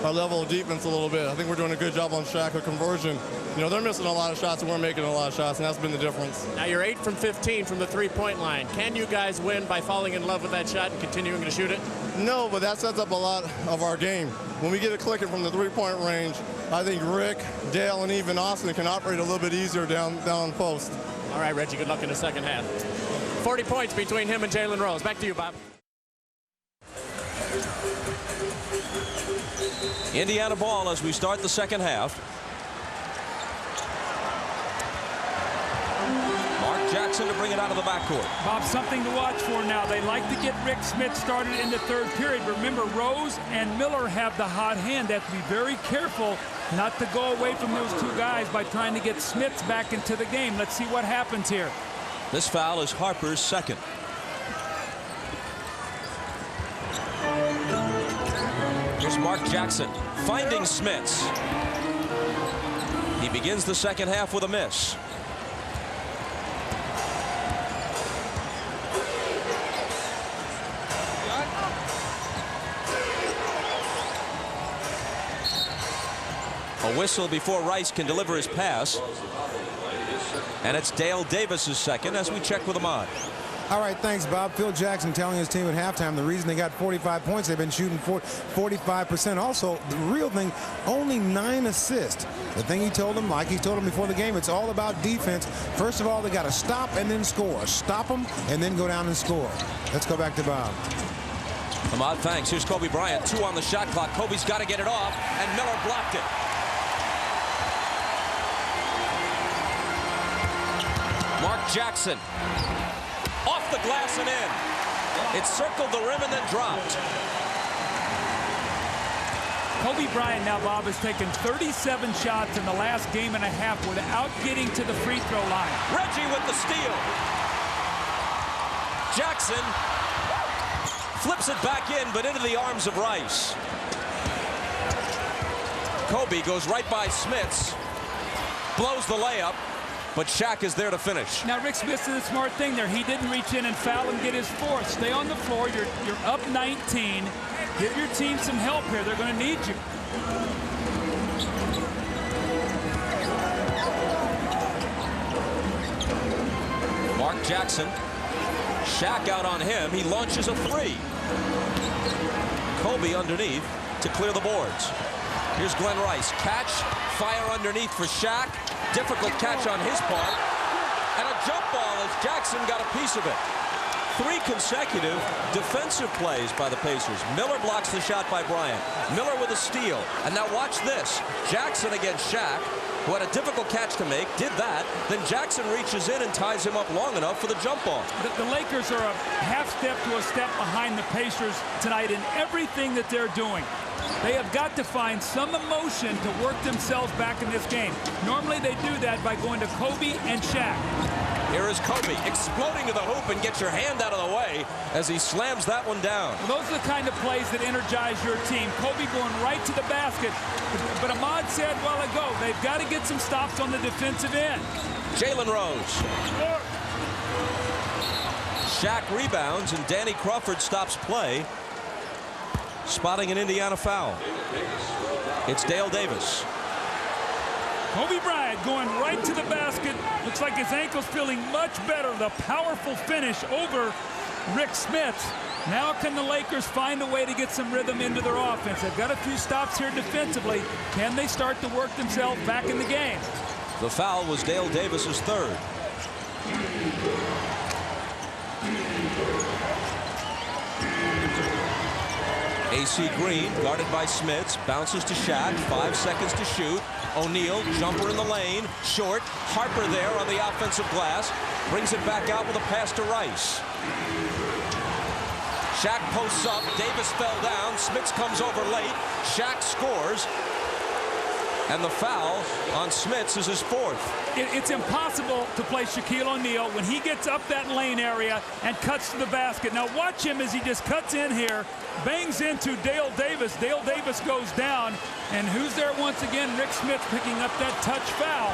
level of defense a little bit. I think we're doing a good job on Shaq with conversion. You know, they're missing a lot of shots and we're making a lot of shots, and that's been the difference. Now you're 8 from 15 from the three-point line. Can you guys win by falling in love with that shot and continuing to shoot it? No, but that sets up a lot of our game. When we get it clicking from the three-point range, I think Rick, Dale, and even Austin can operate a little bit easier down post. All right, Reggie, good luck in the second half. 40 points between him and Jalen Rose. Back to you, Bob. Indiana ball as we start the second half. Mark Jackson to bring it out of the backcourt. Bob, something to watch for now. They like to get Rick Smith started in the third period. Remember, Rose and Miller have the hot hand. They have to be very careful not to go away from those two guys by trying to get Smith back into the game. Let's see what happens here. This foul is Harper's second. Here's Mark Jackson finding Smits. He begins the second half with a miss. A whistle before Rice can deliver his pass. And it's Dale Davis's second as we check with Ahmad. All right, thanks, Bob. Phil Jackson telling his team at halftime the reason they got 45 points, they've been shooting 45%. Also, the real thing, only 9 assists. The thing he told them, like he told them before the game, it's all about defense. First of all, they got to stop and then score. Stop them and then go down and score. Let's go back to Bob. Ahmad, thanks. Here's Kobe Bryant. 2 on the shot clock. Kobe's got to get it off, and Miller blocked it. Mark Jackson. Off the glass and in. It circled the rim and then dropped. Kobe Bryant now, Bob, has taken 37 shots in the last game and a half without getting to the free throw line. Reggie with the steal. Jackson flips it back in, but into the arms of Rice. Kobe goes right by Smits, blows the layup, but Shaq is there to finish. Now, Rick Smith did a smart thing there. He didn't reach in and foul and get his fourth. Stay on the floor. You're up 19. Give your team some help here. They're going to need you. Mark Jackson. Shaq out on him. He launches a three. Kobe underneath to clear the boards. Here's Glenn Rice. Catch, fire underneath for Shaq. Difficult catch on his part. And a jump ball as Jackson got a piece of it. 3 consecutive defensive plays by the Pacers. Miller blocks the shot by Bryant. Miller with a steal. And now watch this. Jackson against Shaq, who had a difficult catch to make, did that. Then Jackson reaches in and ties him up long enough for the jump ball. The Lakers are a half step to a step behind the Pacers tonight in everything that they're doing. They have got to find some emotion to work themselves back in this game. Normally they do that by going to Kobe and Shaq. Here is Kobe exploding to the hoop, and get your hand out of the way as he slams that one down. Well, those are the kind of plays that energize your team. Kobe going right to the basket. But Ahmad said a while ago, they've got to get some stops on the defensive end. Jalen Rose. Shaq rebounds, and Danny Crawford stops play, spotting an Indiana foul. It's Dale Davis. Kobe Bryant going right to the basket. Looks like his ankle's feeling much better. The powerful finish over Rick Smith. Now can the Lakers find a way to get some rhythm into their offense? They've got a few stops here defensively. Can they start to work themselves back in the game? The foul was Dale Davis's third. AC Green, guarded by Smits, bounces to Shaq, 5 seconds to shoot. O'Neal, jumper in the lane, short. Harper there on the offensive glass, brings it back out with a pass to Rice. Shaq posts up, Davis fell down, Smits comes over late, Shaq scores, and the foul on Smits is his fourth. It's impossible to play Shaquille O'Neal when he gets up that lane area and cuts to the basket. Now watch him as he just cuts in here, bangs into Dale Davis. Dale Davis goes down, and who's there once again? Rick Smith picking up that touch foul.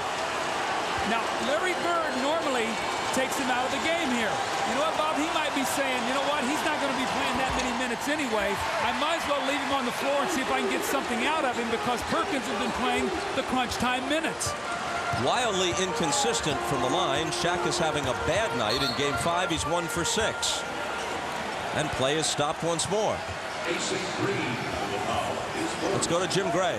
Now Larry Bird normally takes him out of the game here. You know what, Bob? He might be saying, you know what, he's not going to be playing that many minutes anyway. I might as well leave him on the floor and see if I can get something out of him, because Perkins has been playing the crunch time minutes. Wildly inconsistent from the line. Shaq is having a bad night. In Game 5, he's 1 for 6. And play is stopped once more. Let's go to Jim Gray.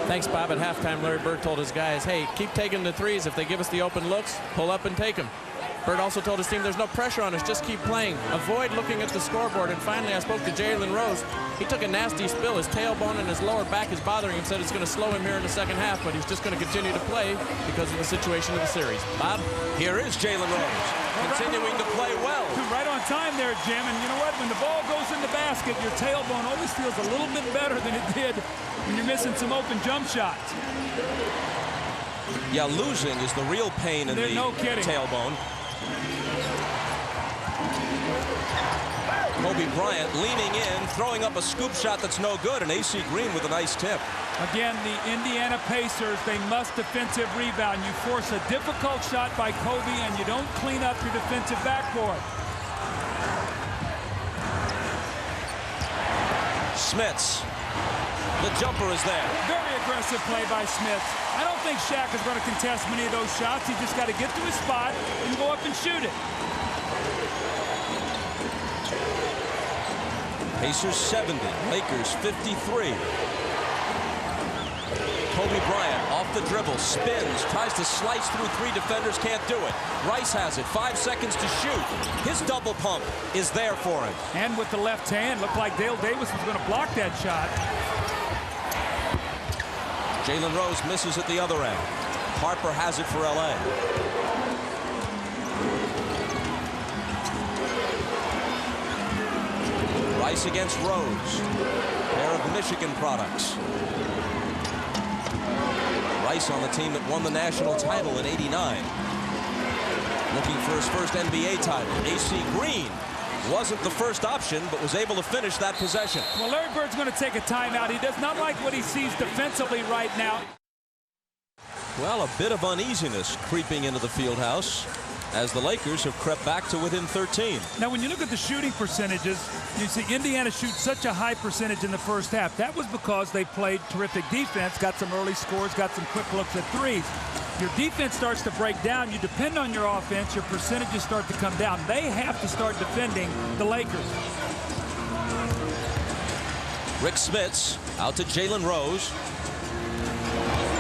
Thanks, Bob. At halftime, Larry Bird told his guys, hey, keep taking the threes. If they give us the open looks, pull up and take them. Bird also told his team there's no pressure on us, just keep playing. Avoid looking at the scoreboard. And finally, I spoke to Jalen Rose. He took a nasty spill. His tailbone and his lower back is bothering him. Said it's going to slow him here in the second half, but he's just going to continue to play because of the situation of the series. Bob? Here is Jalen Rose, continuing to play well. Right on time there, Jim. And you know what? When the ball goes in the basket, your tailbone always feels a little bit better than it did when you're missing some open jump shots. Yeah, losing is the real pain in the tailbone. Kobe Bryant leaning in, throwing up a scoop shot that's no good, and AC Green with a nice tip. Again, the Indiana Pacers, they must defensive rebound. You force a difficult shot by Kobe, and you don't clean up your defensive backboard. Smits. The jumper is there. Very aggressive play by Smith. I don't think Shaq is going to contest many of those shots. He just got to get to his spot and go up and shoot it. Pacers 70, Lakers 53. Kobe Bryant off the dribble, spins, tries to slice through 3 defenders, can't do it. Rice has it, 5 seconds to shoot. His double pump is there for him. And with the left hand, looked like Dale Davis was going to block that shot. Jalen Rose misses at the other end. Harper has it for LA. Rice against Rose. Pair of Michigan products. Rice on the team that won the national title in '89. Looking for his first NBA title. AC Green wasn't the first option, but was able to finish that possession. Well, Larry Bird's going to take a timeout. He does not like what he sees defensively right now. Well, a bit of uneasiness creeping into the field house as the Lakers have crept back to within 13. Now, when you look at the shooting percentages, you see Indiana shoots such a high percentage in the first half. That was because they played terrific defense, got some early scores, got some quick looks at threes. Your defense starts to break down. You depend on your offense. Your percentages start to come down. They have to start defending the Lakers. Rick Smits out to Jalen Rose.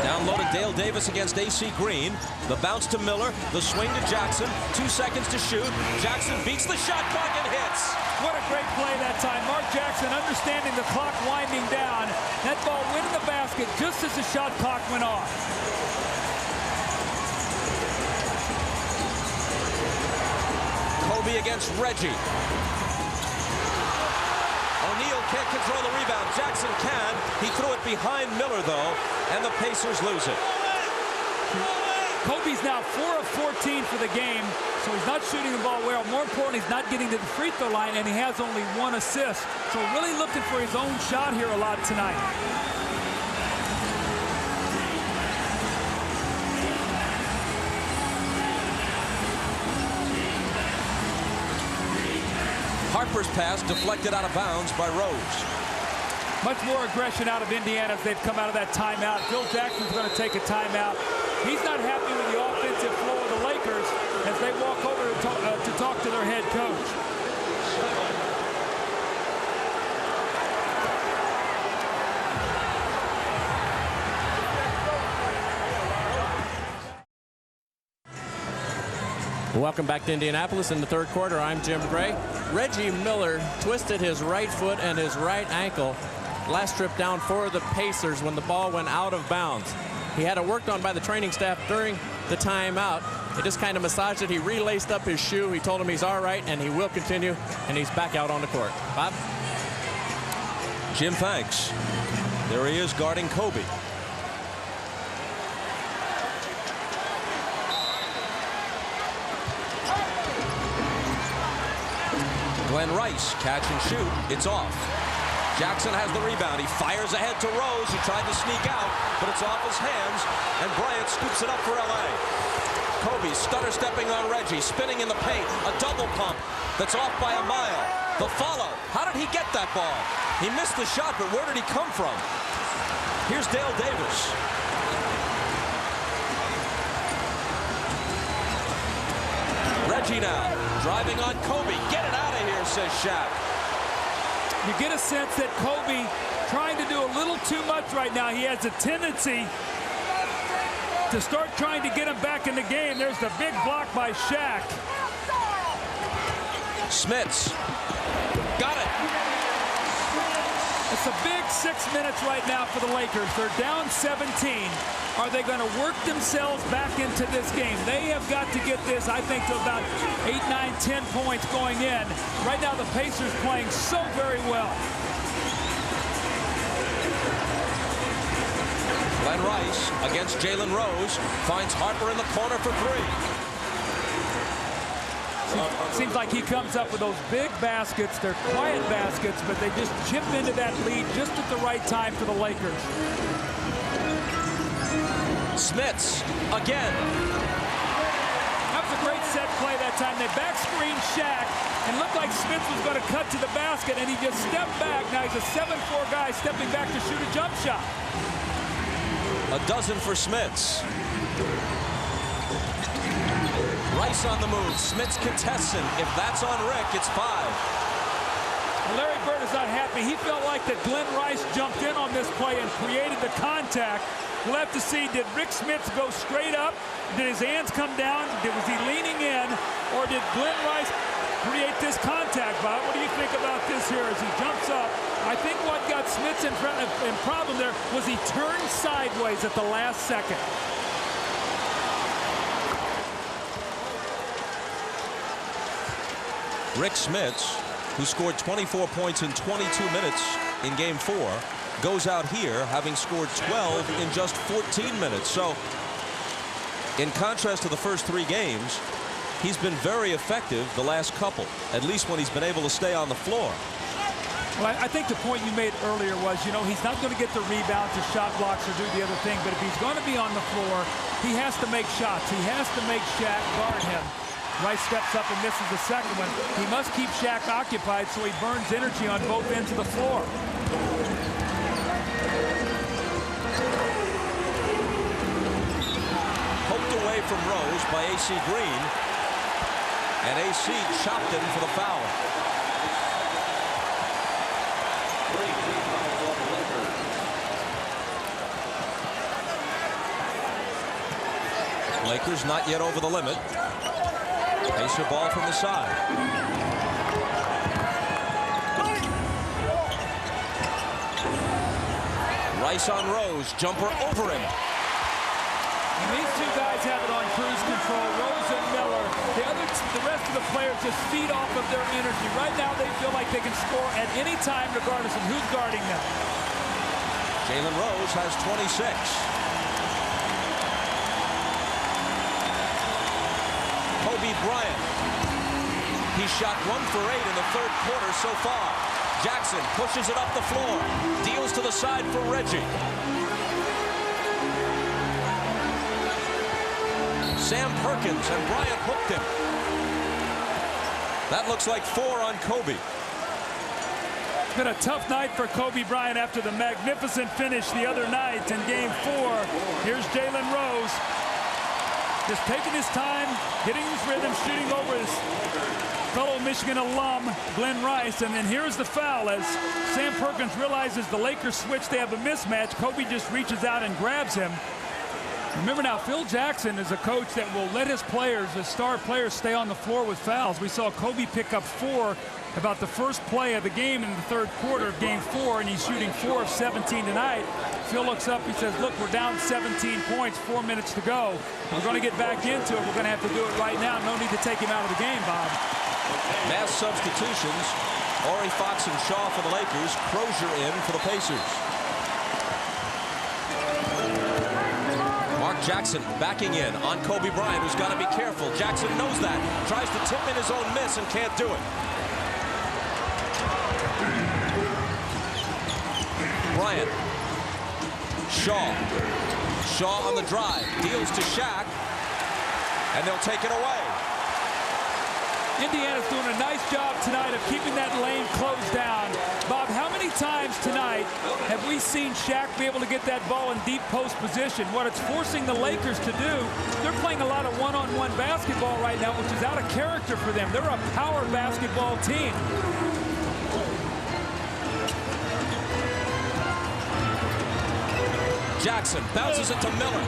Down low to Dale Davis against AC Green. The bounce to Miller. The swing to Jackson. 2 seconds to shoot. Jackson beats the shot clock and hits. What a great play that time. Mark Jackson understanding the clock winding down. That ball went in the basket just as the shot clock went off. Kobe against Reggie. O'Neal can't control the rebound. Jackson can. He threw it behind Miller, though, and the Pacers lose it. Kobe's now 4 of 14 for the game, so he's not shooting the ball well. More importantly, he's not getting to the free throw line, and he has only 1 assist. So really looking for his own shot here a lot tonight. Harper's pass deflected out of bounds by Rose. Much more aggression out of Indiana as they've come out of that timeout. Phil Jackson's going to take a timeout. He's not happy with the offensive flow of the Lakers as they walk over to talk to their head coach. Welcome back to Indianapolis in the third quarter. I'm Jim Gray. Reggie Miller twisted his right foot and his right ankle last trip down for the Pacers when the ball went out of bounds. He had it worked on by the training staff during the timeout. They just kind of massaged it. He relaced up his shoe. He told him he's all right, and he will continue, and he's back out on the court. Bob? Jim, thanks. There he is guarding Kobe. Glenn Rice, catch and shoot. It's off. Jackson has the rebound. He fires ahead to Rose, who tried to sneak out, but it's off his hands, and Bryant scoops it up for L.A. Kobe stutter stepping on Reggie, spinning in the paint. A double pump that's off by a mile. The follow. How did he get that ball? He missed the shot, but where did he come from? Here's Dale Davis. Reggie now, driving on Kobe. Get it out of here, says Shaq. You get a sense that Kobe trying to do a little too much right now. He has a tendency to start trying to get him back in the game. There's the big block by Shaq. Smits. Got it. It's a big 6 minutes right now for the Lakers. They're down 17. Are they going to work themselves back into this game? They have got to get this, I think, to about 8, 9, 10 points going in. Right now, the Pacers playing so very well. Glenn Rice against Jalen Rose. Finds Harper in the corner for three. Seems like he comes up with those big baskets. They're quiet baskets, but they just chip into that lead just at the right time for the Lakers. Smits again. That was a great set play that time. They back screened Shaq and looked like Smits was going to cut to the basket, and he just stepped back. Now he's a 7'4" guy stepping back to shoot a jump shot. A dozen for Smits. Rice on the move. Smits contests him. If that's on Rick, it's 5. Larry Bird is not happy. He felt like that Glenn Rice jumped in on this play and created the contact. We'll have to see, did Rick Smits go straight up? Did his hands come down? Was he leaning in? Or did Glenn Rice create this contact, Bob? What do you think about this here as he jumps up? I think what got Smits in problem there was he turned sideways at the last second. Rick Smits, who scored 24 points in 22 minutes in Game 4, goes out here having scored 12 in just 14 minutes. So, in contrast to the first 3 games, he's been very effective the last couple, at least when he's been able to stay on the floor. Well, I think the point you made earlier was, you know, he's not going to get the rebounds or shot blocks or do the other thing, but if he's going to be on the floor, he has to make shots. He has to make Shaq guard him. Rice steps up and misses the second one. He must keep Shaq occupied so he burns energy on both ends of the floor. Poked away from Rose by A.C. Green, and A.C. chopped him for the foul. Lakers not yet over the limit. Pacer ball from the side. Rice on Rose, jumper over him. And these two guys have it on cruise control, Rose and Miller. The rest of the players just feed off of their energy. Right now they feel like they can score at any time regardless of who's guarding them. Jalen Rose has 26. Kobe Bryant. He shot 1 for 8 in the third quarter so far. Jackson pushes it up the floor. Deals to the side for Reggie. Sam Perkins, and Bryant hooked him. That looks like 4 on Kobe. It's been a tough night for Kobe Bryant after the magnificent finish the other night in Game 4. Here's Jalen Rose. Just taking his time, getting his rhythm, shooting over his fellow Michigan alum, Glenn Rice. And then here's the foul as Sam Perkins realizes the Lakers switch. They have a mismatch. Kobe just reaches out and grabs him. Remember now, Phil Jackson is a coach that will let his players, his star players, stay on the floor with fouls. We saw Kobe pick up 4 about the first play of the game in the third quarter of game 4, and he's shooting 4 of 17 tonight. Phil looks up, he says, look, we're down 17 points, 4 minutes to go. We're going to get back into it. We're going to have to do it right now. No need to take him out of the game, Bob. Mass substitutions. Ori, Fox, and Shaw for the Lakers. Crozier in for the Pacers. Mark Jackson backing in on Kobe Bryant, who's got to be careful. Jackson knows that. Tries to tip in his own miss and can't do it. Bryant. Shaw on the drive. Deals to Shaq. And they'll take it away. Indiana's doing a nice job tonight of keeping that lane closed down. Bob, how many times tonight have we seen Shaq be able to get that ball in deep post position? What it's forcing the Lakers to do, they're playing a lot of one-on-one basketball right now, which is out of character for them. They're a power basketball team. Jackson bounces it to Miller.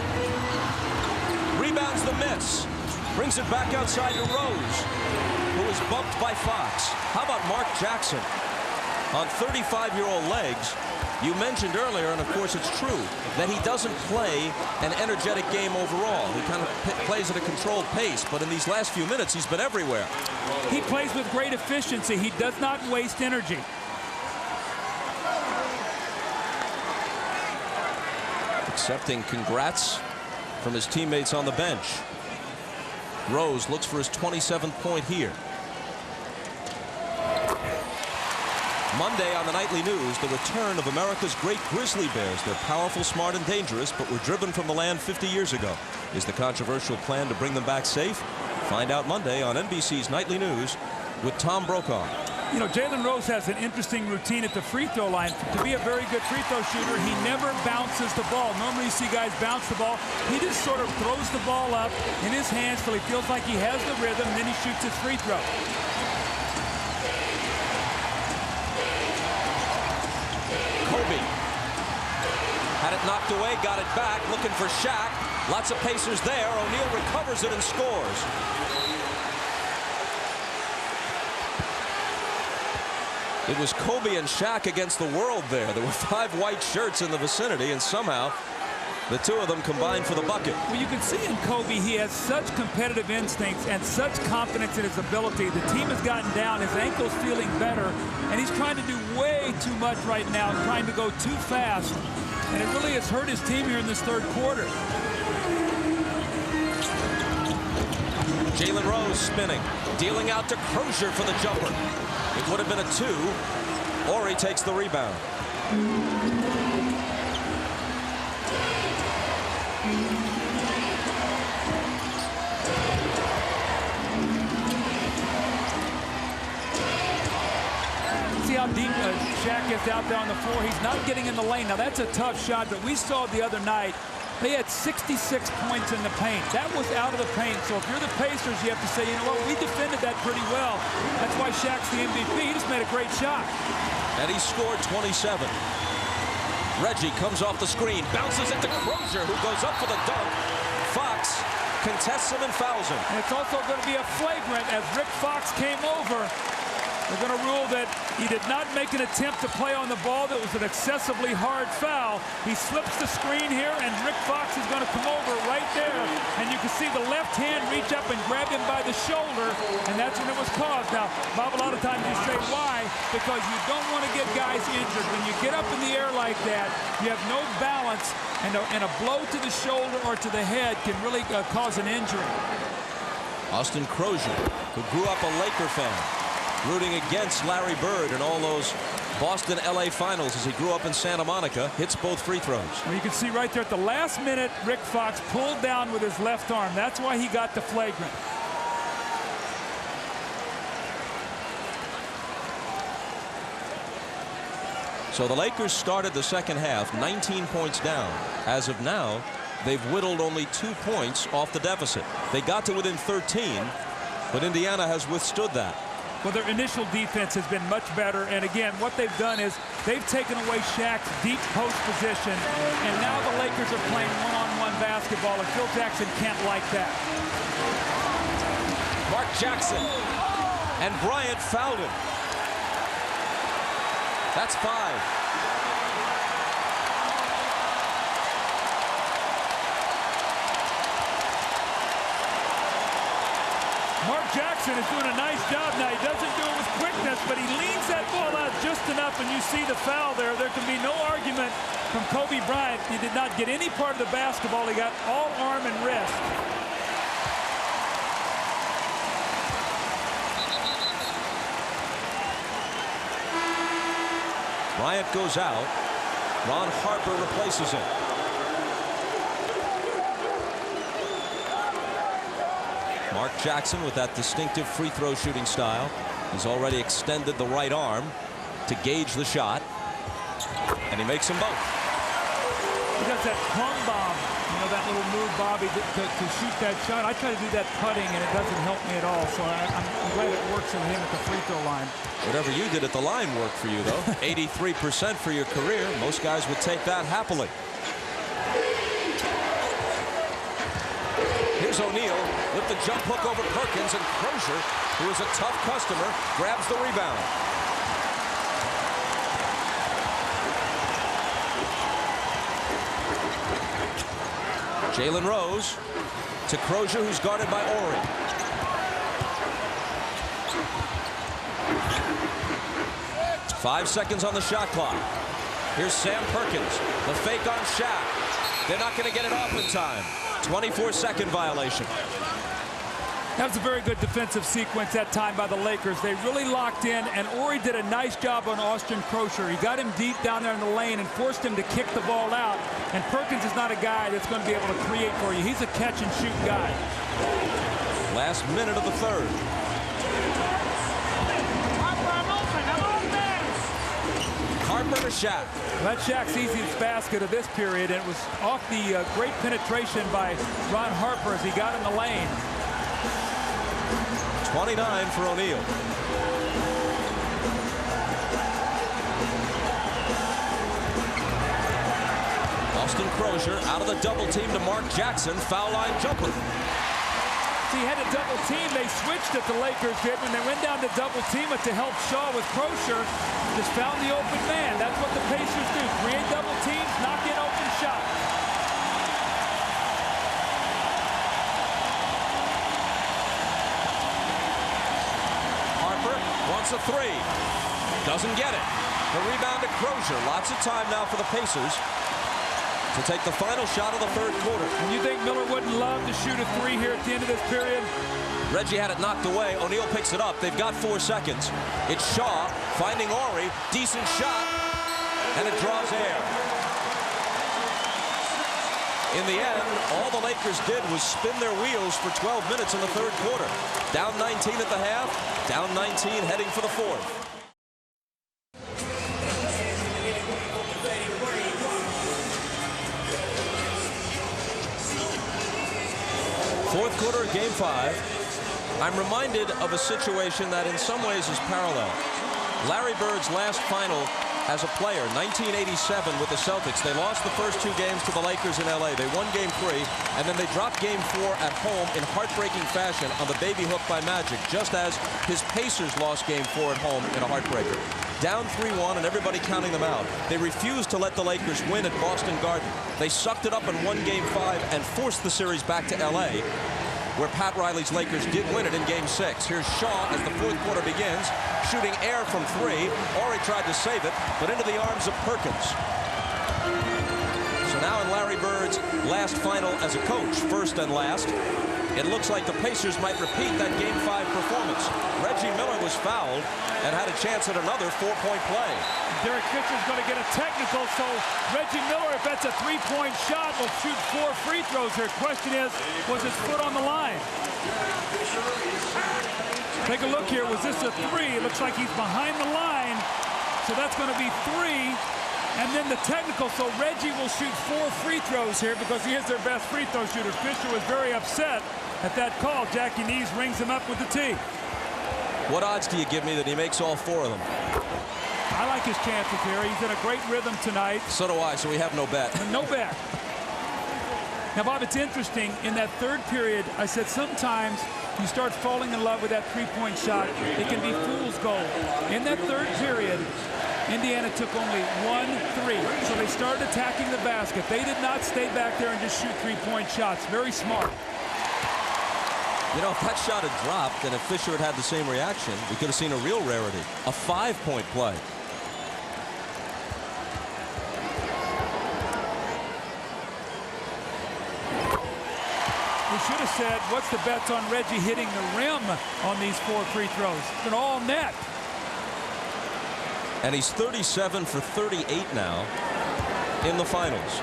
Rebounds the miss. Brings it back outside to Rose, who is bumped by Fox. How about Mark Jackson on 35-year-old legs? You mentioned earlier, and of course it's true, that he doesn't play an energetic game overall. He kind of plays at a controlled pace, but in these last few minutes, he's been everywhere. He plays with great efficiency. He does not waste energy. Accepting congrats from his teammates on the bench. Rose looks for his 27th point here. Monday on the Nightly News, the return of America's great grizzly bears. They're powerful, smart, and dangerous, but were driven from the land 50 years ago. Is the controversial plan to bring them back safe? Find out Monday on NBC's Nightly News with Tom Brokaw. You know, Jalen Rose has an interesting routine at the free throw line. To be a very good free throw shooter, he never bounces the ball. Normally you see guys bounce the ball. He just sort of throws the ball up in his hands till he feels like he has the rhythm, and then he shoots his free throw. Kobe had it knocked away, got it back, looking for Shaq. Lots of Pacers there. O'Neal recovers it and scores. It was Kobe and Shaq against the world there. There were 5 white shirts in the vicinity, and somehow the two of them combined for the bucket. Well, you can see in Kobe, he has such competitive instincts and such confidence in his ability. The team has gotten down, his ankle's feeling better, and he's trying to do way too much right now, trying to go too fast. And it really has hurt his team here in this third quarter. Jalen Rose spinning, dealing out to Crozier for the jumper. It would have been a 2. Ori takes the rebound. See how deep Shaq is out there on the floor. He's not getting in the lane. Now, that's a tough shot, but we saw the other night, they had 66 points in the paint. That was out of the paint. So if you're the Pacers, you have to say, you know what, we defended that pretty well. That's why Shaq's the MVP. He just made a great shot. And he scored 27. Reggie comes off the screen, bounces it to Crozier, who goes up for the dunk. Fox contests him and fouls him. And it's also going to be a flagrant as Rick Fox came over. They're going to rule that he did not make an attempt to play on the ball. That was an excessively hard foul. He slips the screen here, and Rick Fox is going to come over right there. And you can see the left hand reach up and grab him by the shoulder, and that's when it was caused. Now, Bob, a lot of times you say why? Because you don't want to get guys injured. When you get up in the air like that, you have no balance, and a blow to the shoulder or to the head can really cause an injury. Austin Crozier, who grew up a Laker fan, rooting against Larry Bird in all those Boston-LA finals as he grew up in Santa Monica, hits both free throws. Well, you can see right there at the last minute, Rick Fox pulled down with his left arm. That's why he got the flagrant. So the Lakers started the second half 19 points down. As of now, they've whittled only 2 points off the deficit. They got to within 13, but Indiana has withstood that. Well, their initial defense has been much better, and again, what they've done is they've taken away Shaq's deep post position, and now the Lakers are playing one-on-one basketball, and Phil Jackson can't like that. Mark Jackson. And Bryant fouled him. That's 5. Mark Jackson is doing a nice job now. He doesn't do it with quickness, but he leans that ball out just enough, and you see the foul there. There can be no argument from Kobe Bryant. He did not get any part of the basketball. He got all arm and wrist. Bryant goes out. Ron Harper replaces him. Mark Jackson with that distinctive free throw shooting style. He's already extended the right arm to gauge the shot. And he makes them both. He does that plum bomb, you know, that little move, Bobby, to shoot that shot. I try to do that putting, and it doesn't help me at all. So I'm glad it works for him at the free throw line. Whatever you did at the line worked for you, though. 83% for your career. Most guys would take that happily. Here's O'Neal with the jump hook over Perkins, and Crozier, who is a tough customer, grabs the rebound. Jalen Rose to Crozier, who's guarded by Ori. Five seconds on the shot clock. Here's Sam Perkins. The fake on Shaq. They're not going to get it off in time. 24-second violation. That was a very good defensive sequence that time by the Lakers. They really locked in, and Ori did a nice job on Austin Crozier. He got him deep down there in the lane and forced him to kick the ball out. And Perkins is not a guy that's going to be able to create for you. He's a catch-and-shoot guy. Last minute of the third. Harper to Shaq. Well, that's Shaq's easiest basket of this period, and it was off the great penetration by Ron Harper as he got in the lane. 29 for O'Neal. Austin Crozier out of the double team to Mark Jackson. Foul line jumper. He had a double team. They switched it, the Lakers did, when they went down to double team it to help Shaw with Crozier. Just found the open man. That's what the Pacers do. Create double teams, knock in open shots. Harper wants a three. Doesn't get it. The rebound to Crozier. Lots of time now for the Pacers to take the final shot of the third quarter. And you think Miller wouldn't love to shoot a three here at the end of this period? Reggie had it knocked away. O'Neal picks it up. They've got 4 seconds. It's Shaw finding Ori. Decent shot. And it draws air. In the end, all the Lakers did was spin their wheels for 12 minutes in the third quarter. Down 19 at the half. Down 19 heading for the fourth. Fourth quarter of Game 5. I'm reminded of a situation that in some ways is parallel. Larry Bird's last final as a player, 1987 with the Celtics. They lost the first 2 games to the Lakers in LA. They won Game 3, and then they dropped Game 4 at home in heartbreaking fashion on the baby hook by Magic, just as his Pacers lost Game 4 at home in a heartbreaker. Down 3-1 and everybody counting them out. They refused to let the Lakers win at Boston Garden. They sucked it up and won Game 5 and forced the series back to LA, where Pat Riley's Lakers did win it in Game 6. Here's Shaw as the fourth quarter begins, shooting air from 3. Ori tried to save it, but into the arms of Perkins. So now in Larry Bird's last final as a coach, first and last, it looks like the Pacers might repeat that Game 5 performance. Reggie Miller was fouled and had a chance at another 4-point play. Derek Fisher's going to get a technical, so Reggie Miller, if that's a 3-point shot, will shoot 4 free throws here. Question is, was his foot on the line? Take a look here. Was this a 3? It looks like he's behind the line, so that's going to be 3. And then the technical, so Reggie will shoot 4 free throws here because he is their best free throw shooter. Fisher was very upset at that call. Jackie Nees rings him up with the tee. What odds do you give me that he makes all 4 of them? I like his chances here. He's in a great rhythm tonight. So do I, so we have no bet. No bet. Now, Bob, it's interesting. In that third period, I said sometimes you start falling in love with that three-point shot. It can be fool's gold. In that third period, Indiana took only 1 3. So they started attacking the basket. They did not stay back there and just shoot three-point shots. Very smart. You know, if that shot had dropped and if Fisher had had the same reaction, we could have seen a real rarity. A 5-point play. We should have said, what's the bets on Reggie hitting the rim on these 4 free throws? It's an all net. And he's 37 for 38 now in the finals.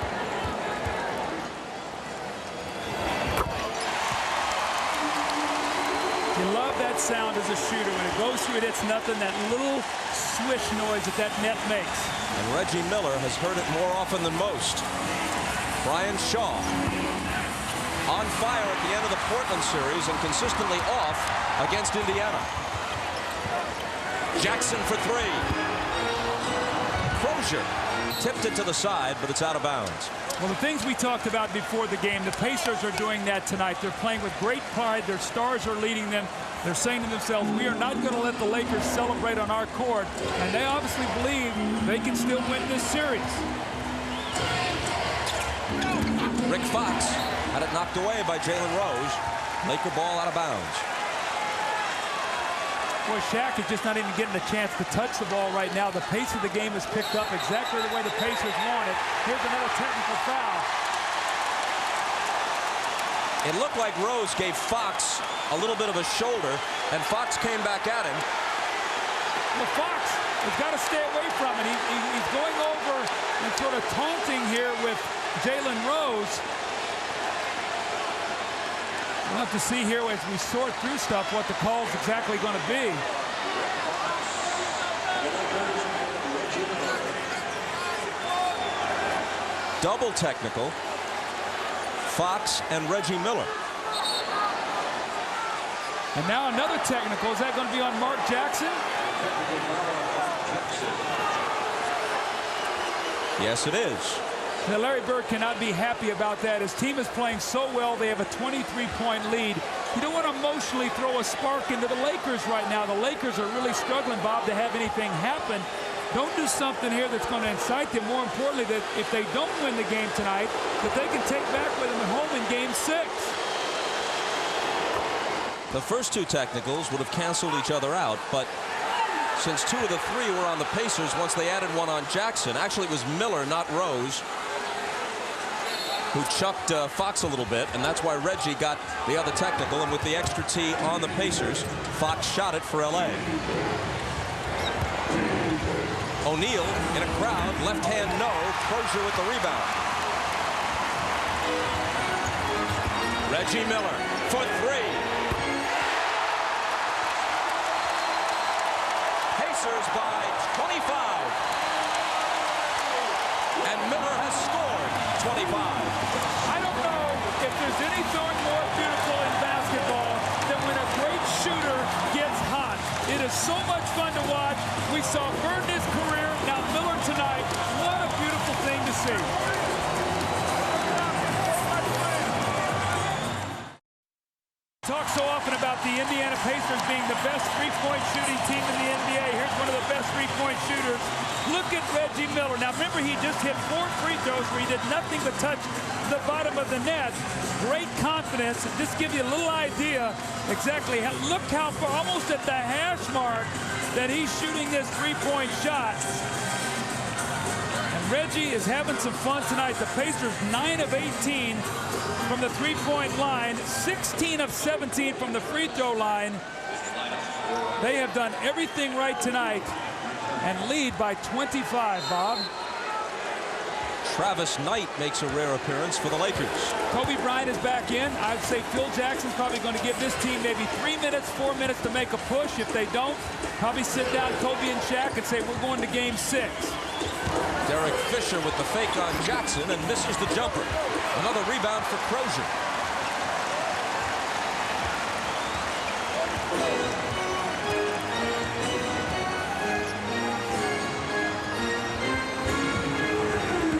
You love that sound as a shooter. When it goes through, it hits nothing. That little swish noise that net makes. And Reggie Miller has heard it more often than most. Brian Shaw on fire at the end of the Portland series and consistently off against Indiana. Jackson for 3. Crozier tipped it to the side, but it's out of bounds. Well, the things we talked about before the game, the Pacers are doing that tonight. They're playing with great pride. Their stars are leading them. They're saying to themselves, we are not going to let the Lakers celebrate on our court. And they obviously believe they can still win this series. Rick Fox had it knocked away by Jalen Rose. Laker ball out of bounds. Boy, Shaq is just not even getting a chance to touch the ball right now. The pace of the game is picked up exactly the way the Pacers want it. Here's another technical foul. It looked like Rose gave Fox a little bit of a shoulder, and Fox came back at him. Well, Fox has got to stay away from it. He's going over and sort of taunting here with Jalen Rose. We'll have to see here as we sort through stuff what the call's exactly going to be. Double technical. Fox and Reggie Miller. And now another technical. Is that going to be on Mark Jackson? Yes, it is. Now, Larry Bird cannot be happy about that. His team is playing so well. They have a 23-point lead. You don't want to emotionally throw a spark into the Lakers right now. The Lakers are really struggling, Bob, to have anything happen. Don't do something here that's going to incite them. More importantly, that if they don't win the game tonight, that they can take back with them at home in Game 6. The first 2 technicals would have canceled each other out, but since 2 of the 3 were on the Pacers, once they added one on Jackson, actually it was Miller, not Rose, who chucked Fox a little bit, and that's why Reggie got the other technical. And with the extra T on the Pacers, Fox shot it for LA. O'Neal in a crowd, left hand no, Crozier with the rebound. Reggie Miller for 3. Pacers by 25. And Miller has scored 25. I don't know if there's anything more beautiful in basketball than when a great shooter gets hot. It is so much fun to watch. We saw Bird in his career, now Miller tonight. What a beautiful thing to see. Talk so often about the Indiana Pacers being the best three-point shooting team in the NBA. Here's one of the best three-point shooters. Look at Reggie Miller. Now, remember, he just hit 4 free throws where he did nothing but touch the bottom of the net. Great confidence. Just give you a little idea exactly how, look how far, almost at the hash mark, that he's shooting this three-point shot. And Reggie is having some fun tonight. The Pacers 9 of 18 from the three-point line, 16 of 17 from the free throw line. They have done everything right tonight and lead by 25, Bob. Travis Knight makes a rare appearance for the Lakers. Kobe Bryant is back in. I'd say Phil Jackson's probably going to give this team maybe 3 minutes, 4 minutes to make a push. If they don't, probably sit down Kobe and Shaq and say, we're going to Game 6. Derek Fisher with the fake on Jackson and misses the jumper. Another rebound for Crozier.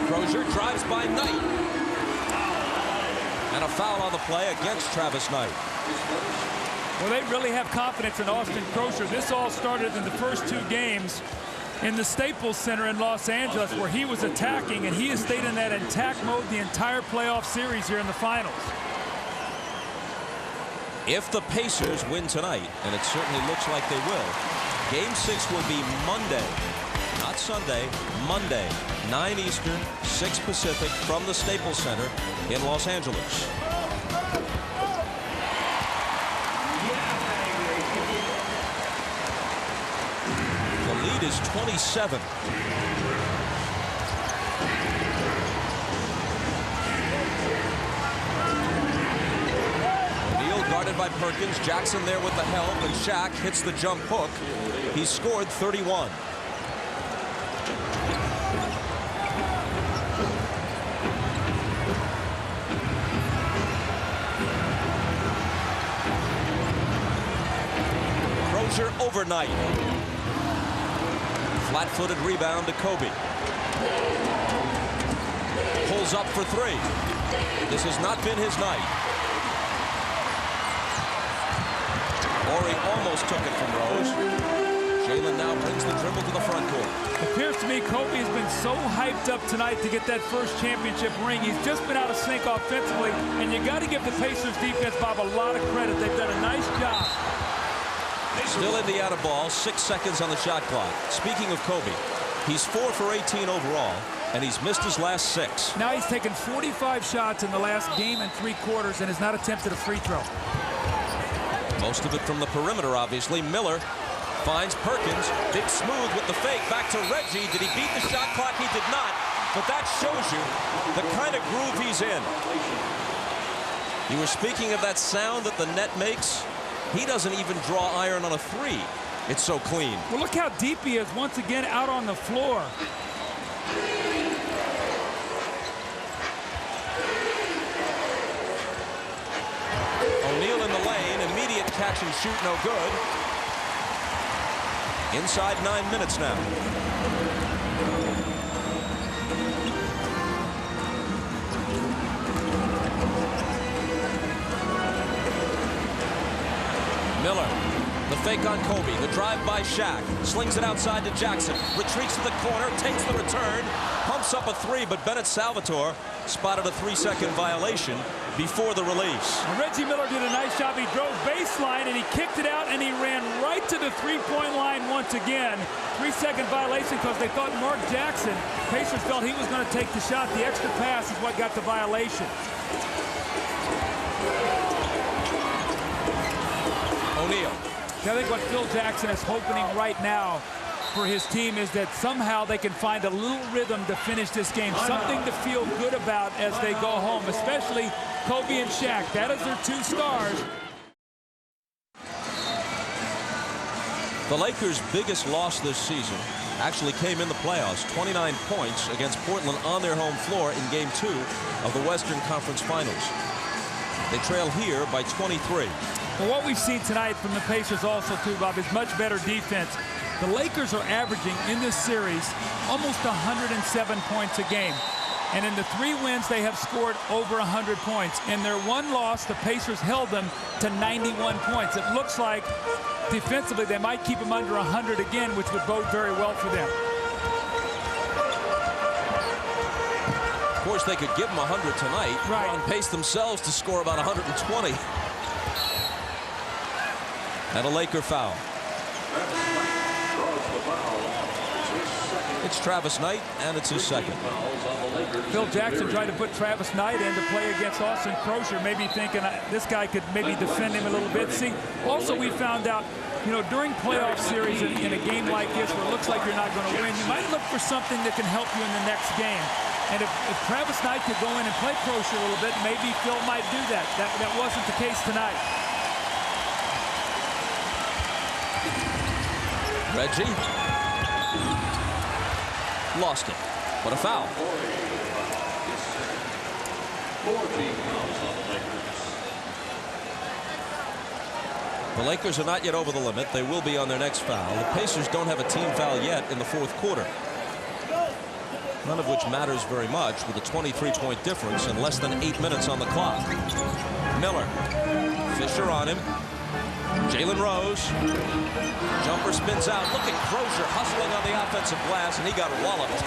Crozier drives by Knight. And a foul on the play against Travis Knight. Well, they really have confidence in Austin Crosher. This all started in the first 2 games in the Staples Center in Los Angeles, where he was attacking, and he has stayed in that attack mode the entire playoff series here in the finals. If the Pacers win tonight, and it certainly looks like they will, Game 6 will be Monday, not Sunday, Monday, 9 Eastern, 6 Pacific, from the Staples Center in Los Angeles. The lead is 27. O'Neal guarded by Perkins. Jackson there with the help, and Shaq hits the jump hook. He scored 31. Crozier overnight. Flat-footed rebound to Kobe. Pulls up for 3. This has not been his night. Horry almost took it from Rose. Jalen now brings the dribble to the front court. It appears to me Kobe has been so hyped up tonight to get that first championship ring. He's just been out of sync offensively, and you got to give the Pacers defense, Bob, a lot of credit. They've done a nice job. Still Indiana ball, 6 seconds on the shot clock. Speaking of Kobe, he's 4 for 18 overall, and he's missed his last 6. Now he's taken 45 shots in the last game and 3 quarters and has not attempted a free throw. Most of it from the perimeter, obviously. Miller finds Perkins. Big smooth with the fake. Back to Reggie. Did he beat the shot clock? He did not. But that shows you the kind of groove he's in. You were speaking of that sound that the net makes. He doesn't even draw iron on a 3. It's so clean. Well, look how deep he is once again out on the floor. O'Neal in the lane. Immediate catch and shoot, no good. Inside 9 minutes now. Miller, the fake on Kobe, the drive by Shaq, slings it outside to Jackson, retreats to the corner, takes the return, pumps up a 3, but Bennett Salvatore spotted a 3-second violation before the release. And Reggie Miller did a nice job. He drove baseline and he kicked it out and he ran right to the 3-point line once again. 3-second violation because they thought Mark Jackson, Pacers felt he was going to take the shot. The extra pass is what got the violation. O'Neal. I think what Phil Jackson is hoping right now for his team is that somehow they can find a little rhythm to finish this game, something to feel good about as they go home, especially Kobe and Shaq. That is their 2 stars. The Lakers' biggest loss this season actually came in the playoffs, 29 points against Portland on their home floor in Game 2 of the Western Conference Finals. They trail here by 23. Well, what we've seen tonight from the Pacers also, too, Bob, is much better defense. The Lakers are averaging in this series almost 107 points a game. And in the 3 wins, they have scored over 100 points. In their 1 loss, the Pacers held them to 91 points. It looks like defensively they might keep them under 100 again, which would bode very well for them. Of course, they could give them 100 tonight. Right. On pace themselves to score about 120. And a Laker foul. It's Travis Knight, and it's his second. Phil Jackson tried to put Travis Knight in to play against Austin Crosher, maybe thinking this guy could maybe defend him a little bit. See, also we found out, you know, during playoff series in a game like this where it looks like you're not going to win, you might look for something that can help you in the next game. And if Travis Knight could go in and play Crosher a little bit, maybe Phil might do that. That wasn't the case tonight. Reggie lost it, but a foul. The Lakers are not yet over the limit. They will be on their next foul. The Pacers don't have a team foul yet in the 4th quarter. none of which matters very much with a 23-point difference and less than 8 minutes on the clock. Miller. Fisher on him. Jalen Rose. Jumper spins out. Look at Crozier hustling on the offensive glass, and he got walloped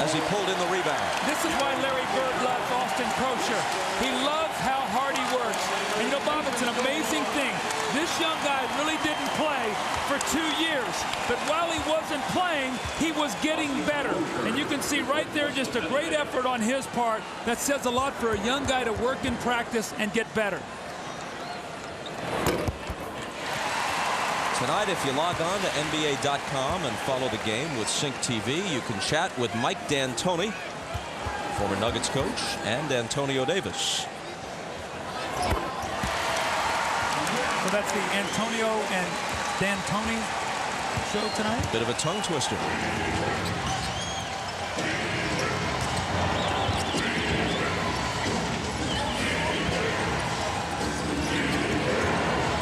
as he pulled in the rebound. This is why Larry Bird loves Austin Crozier. He loves how hard he works. And you know, Bob, it's an amazing thing. This young guy really didn't play for 2 years. But while he wasn't playing, he was getting better. And you can see right there just a great effort on his part that says a lot for a young guy to work in practice and get better. Tonight, if you log on to NBA.com and follow the game with Sync TV, you can chat with Mike D'Antoni, former Nuggets coach, and Antonio Davis. So that's the Antonio and D'Antoni show tonight? Bit of a tongue twister.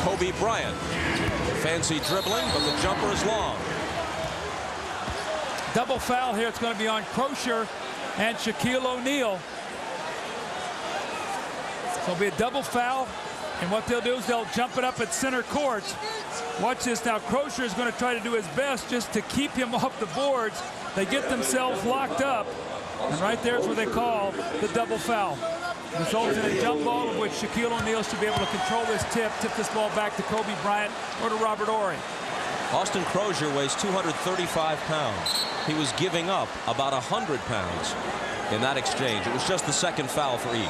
Kobe Bryant. Fancy dribbling, but the jumper is long. Double foul here. It's going to be on Crozier and Shaquille O'Neal. So it'll be a double foul. And what they'll do is they'll jump it up at center court. Watch this now. Crozier is going to try to do his best just to keep him off the boards. They get themselves locked up. And right there's where they call the double foul. Results in a jump ball of which Shaquille O'Neal should be able to control this tip this ball back to Kobe Bryant or to Robert Horry. Austin Crozier weighs 235 pounds. He was giving up about 100 pounds in that exchange. It was just the second foul for each.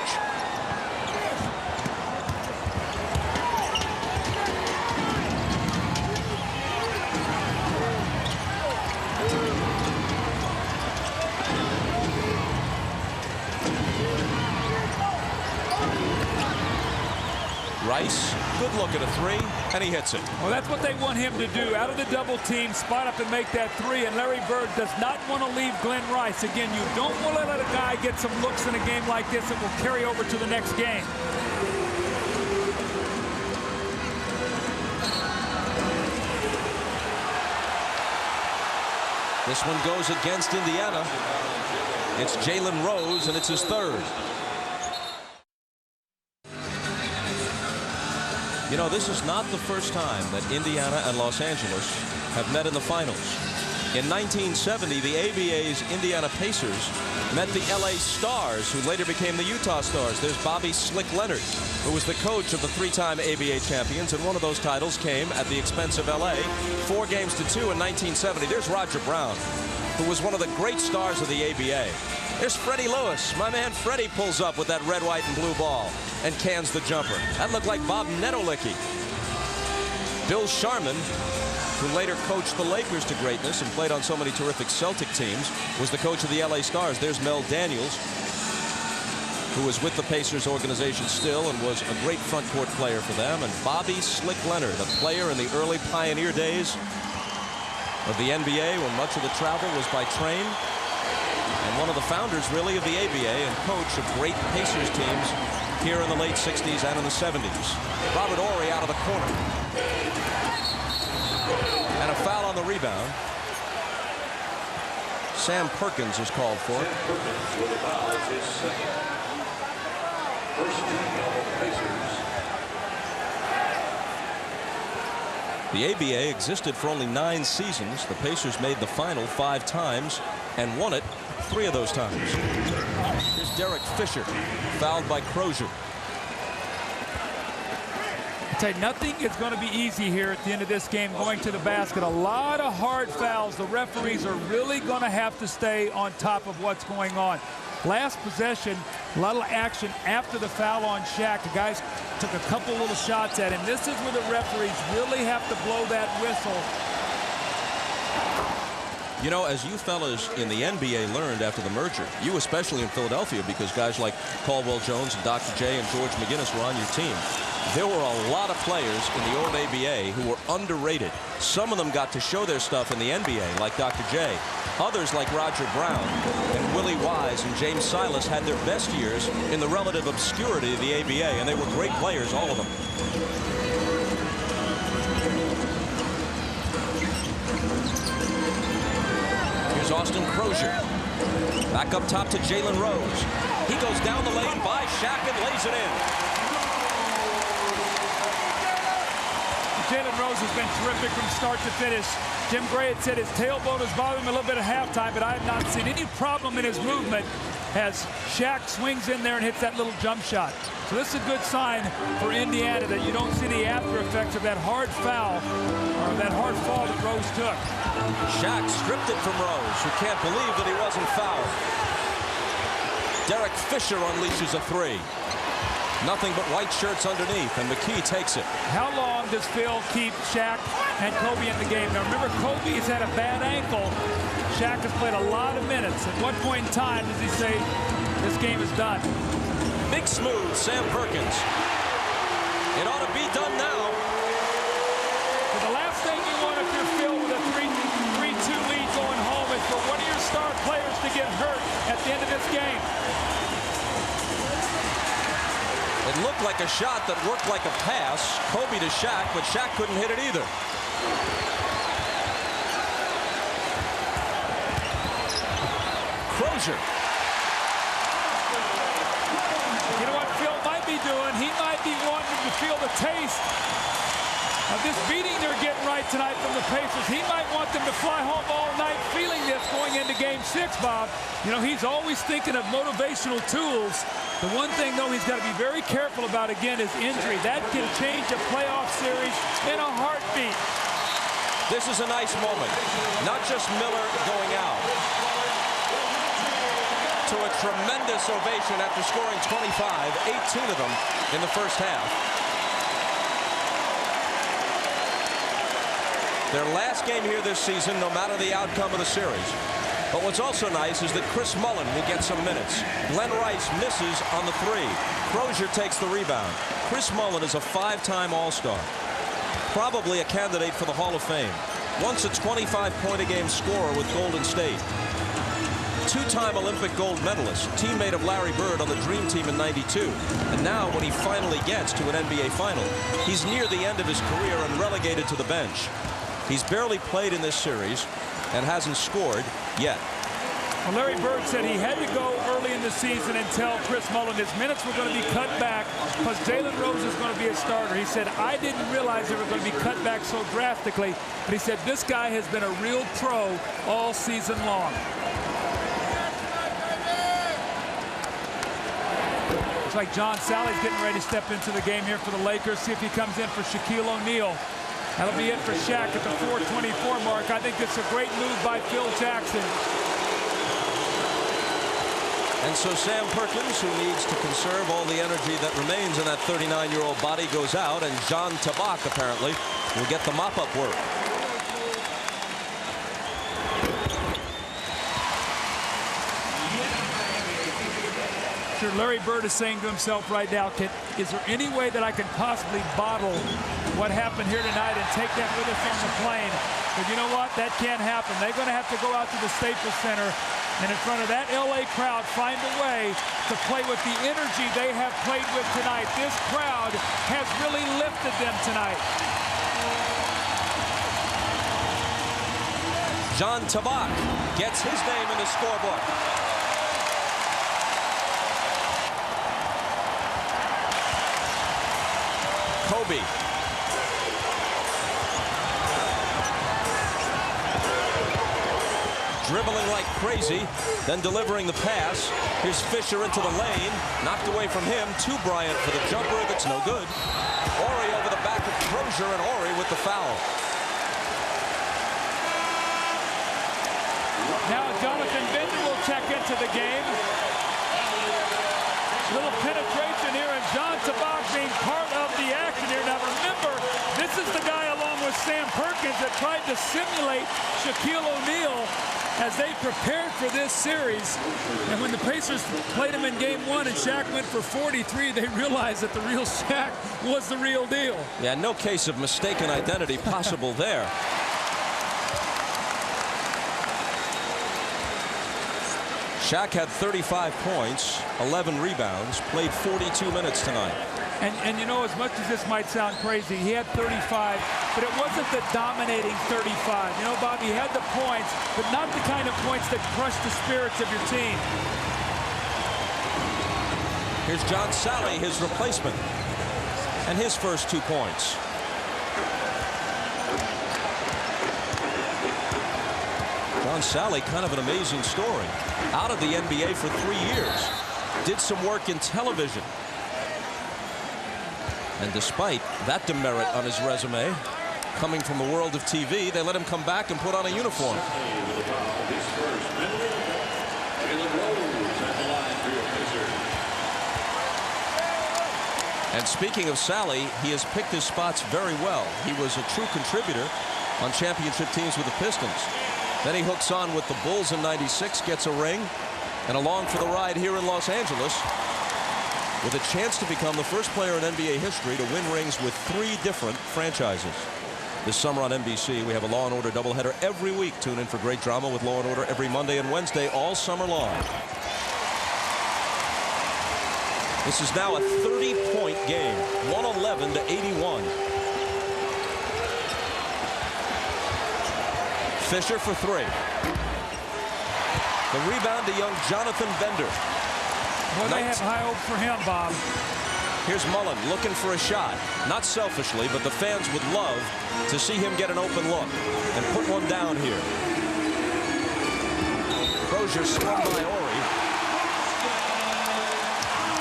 Rice, good look at a three, and he hits it. Well, that's what they want him to do. Out of the double team, spot up and make that three. And Larry Bird does not want to leave Glenn Rice. Again, you don't want to let a guy get some looks in a game like this that will carry over to the next game. This one goes against Indiana. It's Jalen Rose, and it's his third. You know, this is not the first time that Indiana and Los Angeles have met in the finals. In 1970, the ABA's Indiana Pacers met the LA Stars, who later became the Utah Stars. There's Bobby Slick Leonard, who was the coach of the three-time ABA champions, and one of those titles came at the expense of LA, 4-2 in 1970. There's Roger Brown, who was one of the great stars of the ABA. There's Freddie Lewis. My man Freddie pulls up with that red, white, and blue ball and cans the jumper. That looked like Bob Netolicky. Bill Sharman, who later coached the Lakers to greatness and played on so many terrific Celtic teams, was the coach of the LA Stars. There's Mel Daniels, who was with the Pacers organization still and was a great front court player for them. And Bobby Slick Leonard, a player in the early pioneer days of the NBA when much of the travel was by train. And one of the founders, really, of the ABA and coach of great Pacers teams here in the late 60s and in the 70s. Robert Horry out of the corner. And a foul on the rebound. Sam Perkins is called for. The ABA existed for only 9 seasons. The Pacers made the final 5 times and won it 3 of those times. Here's Derek Fisher, fouled by Crozier. I tell you, nothing is going to be easy here at the end of this game going to the basket. A lot of hard fouls. The referees are really going to have to stay on top of what's going on. Last possession, a lot of action after the foul on Shaq. The guys took a couple little shots at him. This is where the referees really have to blow that whistle. You know, as you fellas in the NBA learned after the merger, you especially in Philadelphia, because guys like Caldwell Jones and Dr. J and George McGinnis were on your team, there were a lot of players in the old ABA who were underrated. Some of them got to show their stuff in the NBA, like Dr. J. Others, like Roger Brown and Willie Wise and James Silas, had their best years in the relative obscurity of the ABA, and they were great players, all of them. Here's Austin Crozier. Back up top to Jalen Rose. He goes down the lane by Shaq and lays it in. Jalen Rose has been terrific from start to finish. Jim Gray had said his tailbone was bothering him a little bit at halftime, but I have not seen any problem in his movement as Shaq swings in there and hits that little jump shot. So this is a good sign for Indiana that you don't see the after effects of that hard foul or that hard fall that Rose took. Shaq stripped it from Rose, who can't believe that he wasn't fouled. Derek Fisher unleashes a three. Nothing but white shirts underneath, and McKee takes it. How long does Phil keep Shaq and Kobe in the game? Now remember, Kobe has had a bad ankle. Shaq has played a lot of minutes. At what point in time does he say, this game is done? Big smooth, Sam Perkins. It ought to be done now. But the last thing you want if you're Phil with a 3-2 lead going home is for one of your star players to get hurt at the end of this game. It looked like a shot that worked like a pass. Kobe to Shaq, but Shaq couldn't hit it either. Crozier. You know what Phil might be doing? He might be wanting to feel the taste of this beating they're getting right tonight from the Pacers. He might want them to fly home all night feeling this going into Game 6, Bob. You know, he's always thinking of motivational tools. The one thing, though, he's got to be very careful about, again, is injury. That can change a playoff series in a heartbeat. This is a nice moment. Not just Miller going out. To a tremendous ovation after scoring 25, 18 of them in the first half. Their last game here this season, no matter the outcome of the series. But what's also nice is that Chris Mullin will get some minutes. Glenn Rice misses on the three. Crozier takes the rebound. Chris Mullin is a 5-time All-Star. Probably a candidate for the Hall of Fame. Once a 25-point-a-game scorer with Golden State. 2-time Olympic gold medalist, teammate of Larry Bird on the Dream Team in '92. And now when he finally gets to an NBA final, he's near the end of his career and relegated to the bench. He's barely played in this series and hasn't scored yet. Well, Larry Bird said he had to go early in the season and tell Chris Mullin his minutes were going to be cut back because Jalen Rose is going to be a starter. He said, I didn't realize they were going to be cut back so drastically. But he said, this guy has been a real pro all season long. Looks like John Sally's getting ready to step into the game here for the Lakers. See if he comes in for Shaquille O'Neal. That'll be it for Shaq at the 4:24 mark. I think it's a great move by Phil Jackson. And so Sam Perkins, who needs to conserve all the energy that remains in that 39-year-old body, goes out, and John Tabak apparently will get the mop-up work. Sure, Larry Bird is saying to himself right now, is there any way that I can possibly bottle what happened here tonight and take that with us on the plane? But you know what? That can't happen. They're going to have to go out to the Staples Center and in front of that LA crowd find a way to play with the energy they have played with tonight. This crowd has really lifted them tonight. John Tabak gets his name in the scorebook. Kobe. Dribbling like crazy, then delivering the pass. Here's Fisher into the lane, knocked away from him to Bryant for the jumper that's no good. Horry over the back of Crozier, and Horry with the foul. Now Jonathan Bender will check into the game. Little penetration here, and John Tabak being part of the action here. Now remember, this is the guy along with Sam Perkins that tried to simulate Shaquille O'Neal as they prepared for this series. And when the Pacers played him in Game 1 and Shaq went for 43, they realized that the real Shaq was the real deal. Yeah, no case of mistaken identity possible there. Shaq had 35 points, 11 rebounds, played 42 minutes tonight. And you know, as much as this might sound crazy, he had 35, but it wasn't the dominating 35. You know, Bob, he had the points, but not the kind of points that crush the spirits of your team. Here's John Sally, his replacement, and his first 2 points. John Sally, kind of an amazing story. Out of the NBA for 3 years. Did some work in television. And despite that demerit on his resume, coming from a world of TV, they let him come back and put on a uniform. And speaking of Sally, he has picked his spots very well. He was a true contributor on championship teams with the Pistons. Then he hooks on with the Bulls in '96, gets a ring, and along for the ride here in Los Angeles with a chance to become the first player in NBA history to win rings with 3 different franchises. This summer on NBC, we have a Law & Order doubleheader every week. Tune in for great drama with Law & Order every Monday and Wednesday all summer long. This is now a 30-point game, 111-81. Fisher for 3. The rebound to young Jonathan Bender. Well, they have high hope for him, Bob. Here's Mullen looking for a shot. Not selfishly, but the fans would love to see him get an open look and put one down here. Crozier swung by Ori.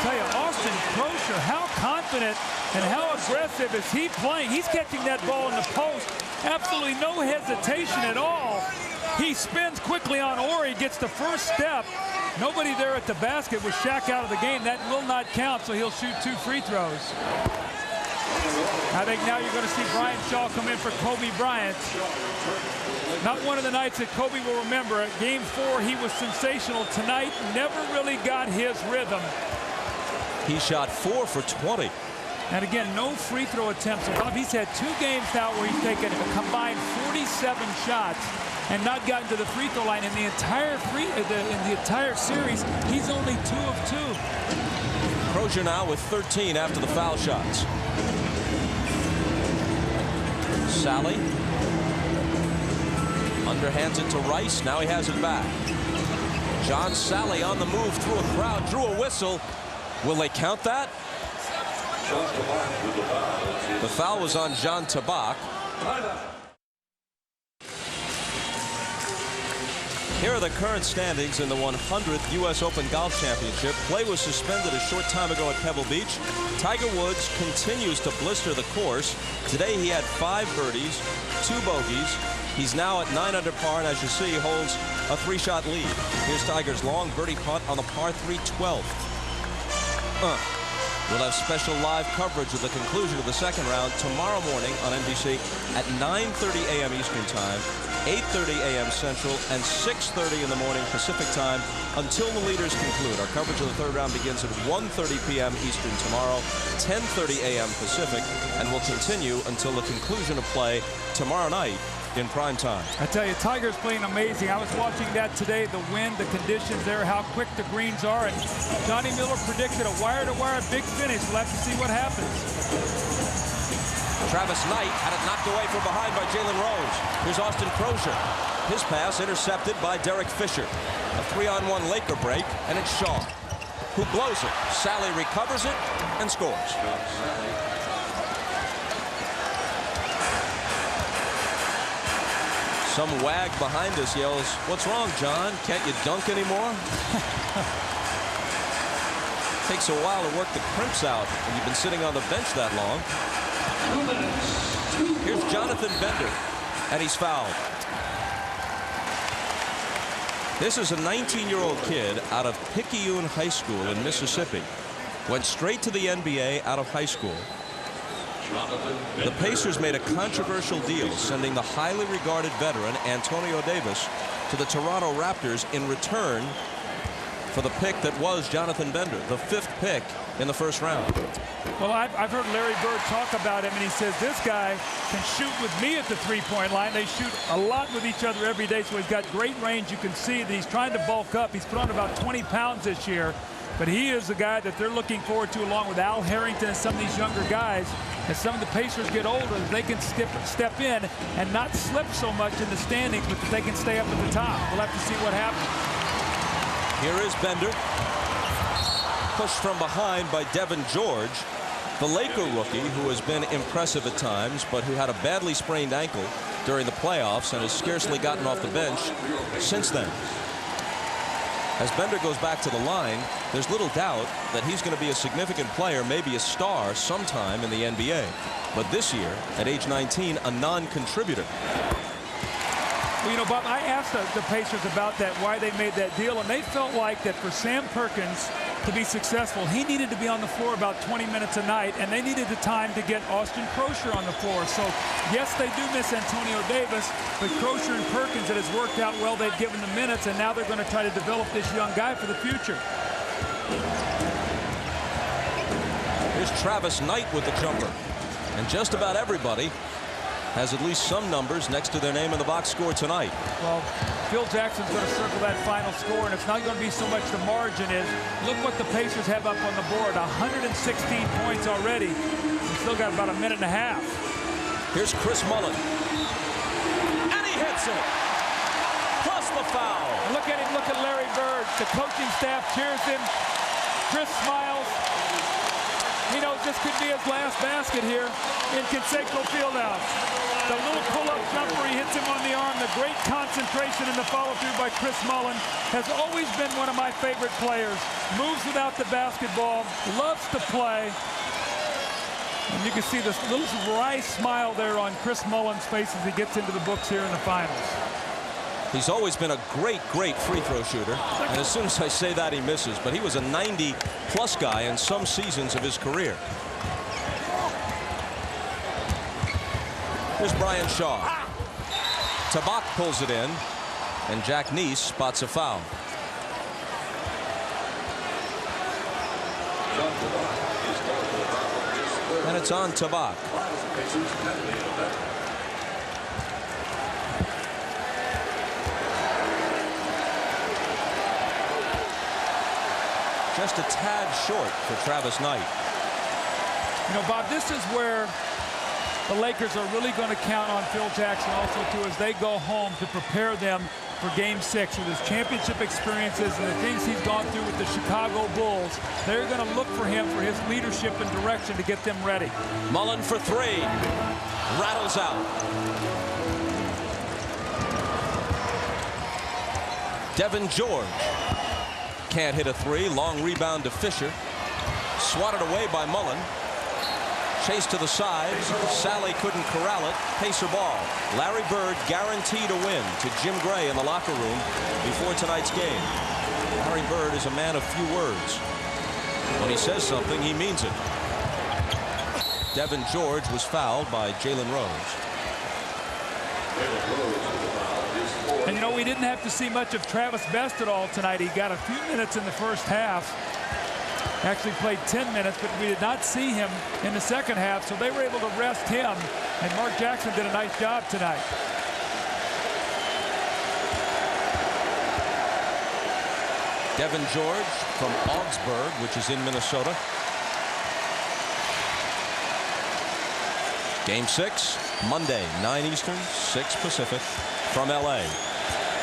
Tell you, Austin Crozier, how confident and how aggressive is he playing? He's catching that ball in the post. Absolutely no hesitation at all. He spins quickly on Ori, gets the first step. Nobody there at the basket with Shaq out of the game. That will not count, so he'll shoot 2 free throws. I think now you're going to see Brian Shaw come in for Kobe Bryant. Not one of the nights that Kobe will remember. At Game 4, he was sensational. Tonight, never really got his rhythm. He shot 4 for 20. And again, no free throw attempts. He's had 2 games now where he's taken a combined 47 shots and not gotten to the free throw line. In the entire series, he's only 2 of 2. Crozier now with 13 after the foul shots. Sally underhands it to Rice. Now he has it back. John Sally on the move through a crowd, drew a whistle. Will they count that? The foul was on John Tabak. Here are the current standings in the 100th U.S. Open Golf Championship. Play was suspended a short time ago at Pebble Beach. Tiger Woods continues to blister the course. Today he had 5 birdies, 2 bogeys. He's now at 9 under par, and as you see, holds a 3-shot lead. Here's Tiger's long birdie putt on the par 3 12th. We'll have special live coverage of the conclusion of the second round tomorrow morning on NBC at 9:30 a.m. Eastern Time, 8:30 a.m. Central, and 6:30 in the morning Pacific Time until the leaders conclude. Our coverage of the third round begins at 1:30 p.m. Eastern tomorrow, 10:30 a.m. Pacific, and will continue until the conclusion of play tomorrow night in prime time. I tell you, Tiger's playing amazing. I was watching that today, the wind, the conditions there, how quick the greens are, and Johnny Miller predicted a wire-to-wire big finish. We'll have to see what happens. Travis Knight had it knocked away from behind by Jalen Rose. Here's Austin Crozier. His pass intercepted by Derek Fisher. A 3-on-1 Laker break, and it's Shaw who blows it. Sally recovers it and scores. Some wag behind us yells, "What's wrong, John? Can't you dunk anymore?" Takes a while to work the crimps out when you've been sitting on the bench that long. Here's Jonathan Bender, and he's fouled. This is a 19-year-old kid out of Picayune High School in Mississippi. Went straight to the NBA out of high school. The Pacers made a controversial deal, sending the highly regarded veteran Antonio Davis to the Toronto Raptors in return for the pick that was Jonathan Bender, the 5th pick in the first round. Well, I've heard Larry Bird talk about him, and he says this guy can shoot with me at the three-point line. They shoot a lot with each other every day, so he's got great range. You can see that he's trying to bulk up. He's put on about 20 pounds this year. but he is the guy that they're looking forward to, along with Al Harrington and some of these younger guys. As some of the Pacers get older, they can step in and not slip so much in the standings, but that they can stay up at the top. We'll have to see what happens. Here is Bender. Pushed from behind by Devin George, the Laker rookie who has been impressive at times, but who had a badly sprained ankle during the playoffs and has scarcely gotten off the bench since then. As Bender goes back to the line, there's little doubt that he's going to be a significant player, maybe a star sometime in the NBA. But this year, at age 19, a non-contributor. Well, you know, Bob, I asked the Pacers about that, why they made that deal, and they felt like that for Sam Perkins to be successful, he needed to be on the floor about 20 minutes a night, and they needed the time to get Austin Crocier on the floor. So, yes, they do miss Antonio Davis, but Crocier and Perkins, it has worked out well. They've given the minutes, and now they're going to try to develop this young guy for the future. Here's Travis Knight with the jumper. And just about everybody has at least some numbers next to their name in the box score tonight. Well, Phil Jackson's going to circle that final score, and it's not going to be so much the margin is. Look what the Pacers have up on the board, 116 points already. We've still got about a minute and a half. Here's Chris Mullin. And he hits it. Plus the foul. And look at him, look at Larry Bird. The coaching staff cheers him. Chris smiles. He knows this could be his last basket here in Conseco Fieldhouse. The little pull-up jumper, he hits him on the arm. The great concentration in the follow-through by Chris Mullin has always been one of my favorite players. Moves without the basketball, loves to play. And you can see this little wry smile there on Chris Mullin's face as he gets into the books here in the finals. He's always been a great free throw shooter. And as soon as I say that, he misses. But he was a 90-plus guy in some seasons of his career. Here's Brian Shaw. Tabak pulls it in. And Jack Neese spots a foul. And it's on Tabak. Just a tad short for Travis Knight. You know, Bob, this is where the Lakers are really going to count on Phil Jackson also, too, as they go home to prepare them for Game 6 with his championship experiences and the things he's gone through with the Chicago Bulls. They're going to look for him for his leadership and direction to get them ready. Mullin for three. Rattles out. Devin George can't hit a three. Long rebound to Fisher. Swatted away by Mullin. Chase to the sides. Sally couldn't corral it. Pacer ball. Larry Bird guaranteed a win to Jim Gray in the locker room before tonight's game. Larry Bird is a man of few words. When he says something, he means it. Devin George was fouled by Jalen Rose. And you know, we didn't have to see much of Travis Best at all tonight. He got a few minutes in the first half. Actually played 10 minutes, but we did not see him in the second half, so they were able to rest him. And Mark Jackson did a nice job tonight. Devin George from Augsburg, which is in Minnesota. Game 6, Monday, 9 Eastern, 6 Pacific, from LA.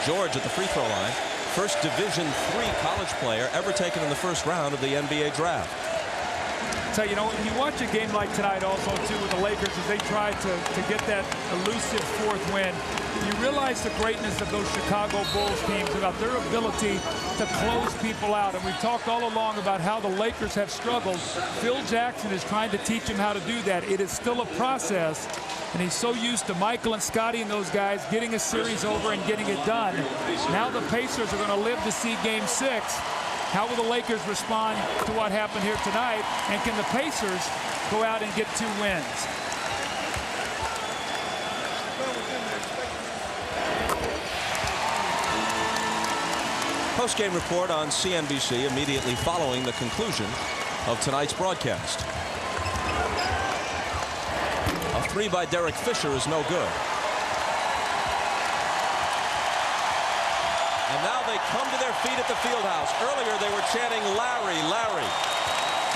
George at the free throw line. First Division III college player ever taken in the first round of the NBA draft. So, you know, you watch a game like tonight also, too, with the Lakers as they try to get that elusive fourth win. You realize the greatness of those Chicago Bulls teams, about their ability to close people out. And we've talked all along about how the Lakers have struggled. Phil Jackson is trying to teach them how to do that. It is still a process. And he's so used to Michael and Scotty and those guys getting a series over and getting it done. Now the Pacers are going to live to see Game 6. How will the Lakers respond to what happened here tonight? And can the Pacers go out and get 2 wins? Post-game report on CNBC immediately following the conclusion of tonight's broadcast. A three by Derek Fisher is no good. And now they come to their feet at the field house. Earlier they were chanting Larry, Larry.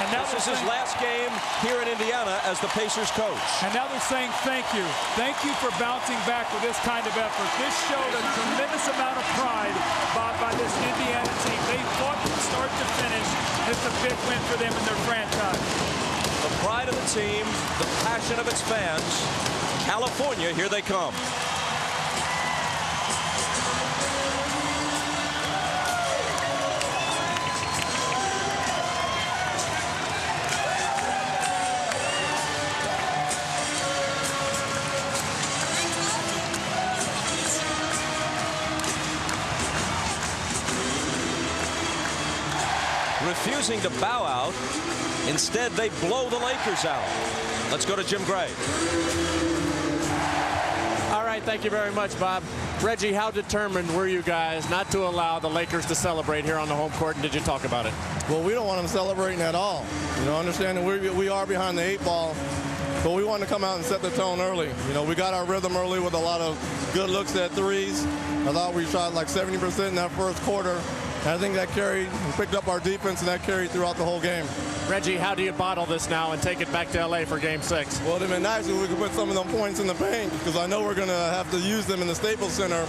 And now this is his last game here in Indiana as the Pacers coach. And now they're saying thank you. Thank you for bouncing back with this kind of effort. This showed a tremendous amount of pride by this Indiana team. They fought from start to finish. It's a big win for them in their franchise. The pride of the team, the passion of its fans. California, here they come. Refusing to bow out. Instead, they blow the Lakers out. Let's go to Jim Gray. All right, thank you very much, Bob. Reggie, how determined were you guys not to allow the Lakers to celebrate here on the home court, and did you talk about it? Well, we don't want them celebrating at all. You know, understanding we are behind the 8 ball, but we wanted to come out and set the tone early. You know, we got our rhythm early with a lot of good looks at threes. I thought we shot like 70% in that first quarter. And I think that carried and picked up our defense, and that carried throughout the whole game. Reggie, how do you bottle this now and take it back to L.A. for Game 6? Well, it would have been nice if we could put some of them points in the paint, because I know we're going to have to use them in the Staples Center.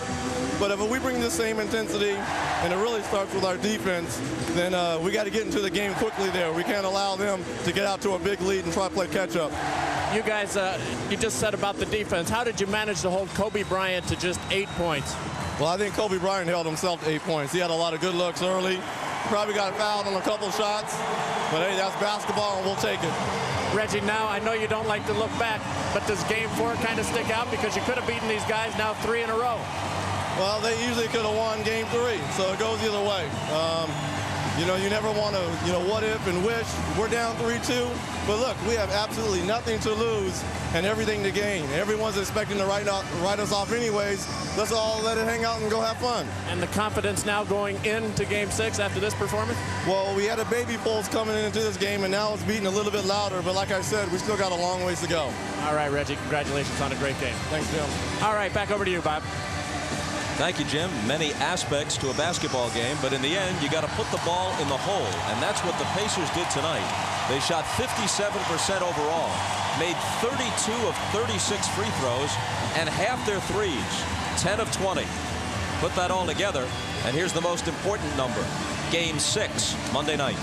But if we bring the same intensity, and it really starts with our defense, then we got to get into the game quickly there. We can't allow them to get out to a big lead and try to play catch-up. You guys, you just said about the defense. How did you manage to hold Kobe Bryant to just 8 points? Well, I think Kobe Bryant held himself to 8 points. He had a lot of good looks early. Probably got fouled on a couple shots. But, hey, that's basketball, and we'll take it. Reggie, now I know you don't like to look back, but does Game 4 kind of stick out? Because you could have beaten these guys now 3 in a row. Well, they usually could have won Game 3, so it goes either way. You know, you never want to, what if and wish. We're down 3-2. But, look, we have absolutely nothing to lose and everything to gain. Everyone's expecting to write us off anyways. Let's all let it hang out and go have fun. And the confidence now going into Game 6 after this performance? Well, we had a baby pulse coming into this game, and now it's beating a little bit louder. But like I said, we still got a long ways to go. All right, Reggie, congratulations on a great game. Thanks, Jim. All right, back over to you, Bob. Thank you, Jim. Many aspects to a basketball game, but in the end, you got to put the ball in the hole, and that's what the Pacers did tonight. They shot 57% overall, made 32 of 36 free throws, and half their threes, 10 of 20. Put that all together, and here's the most important number. Game 6, Monday night.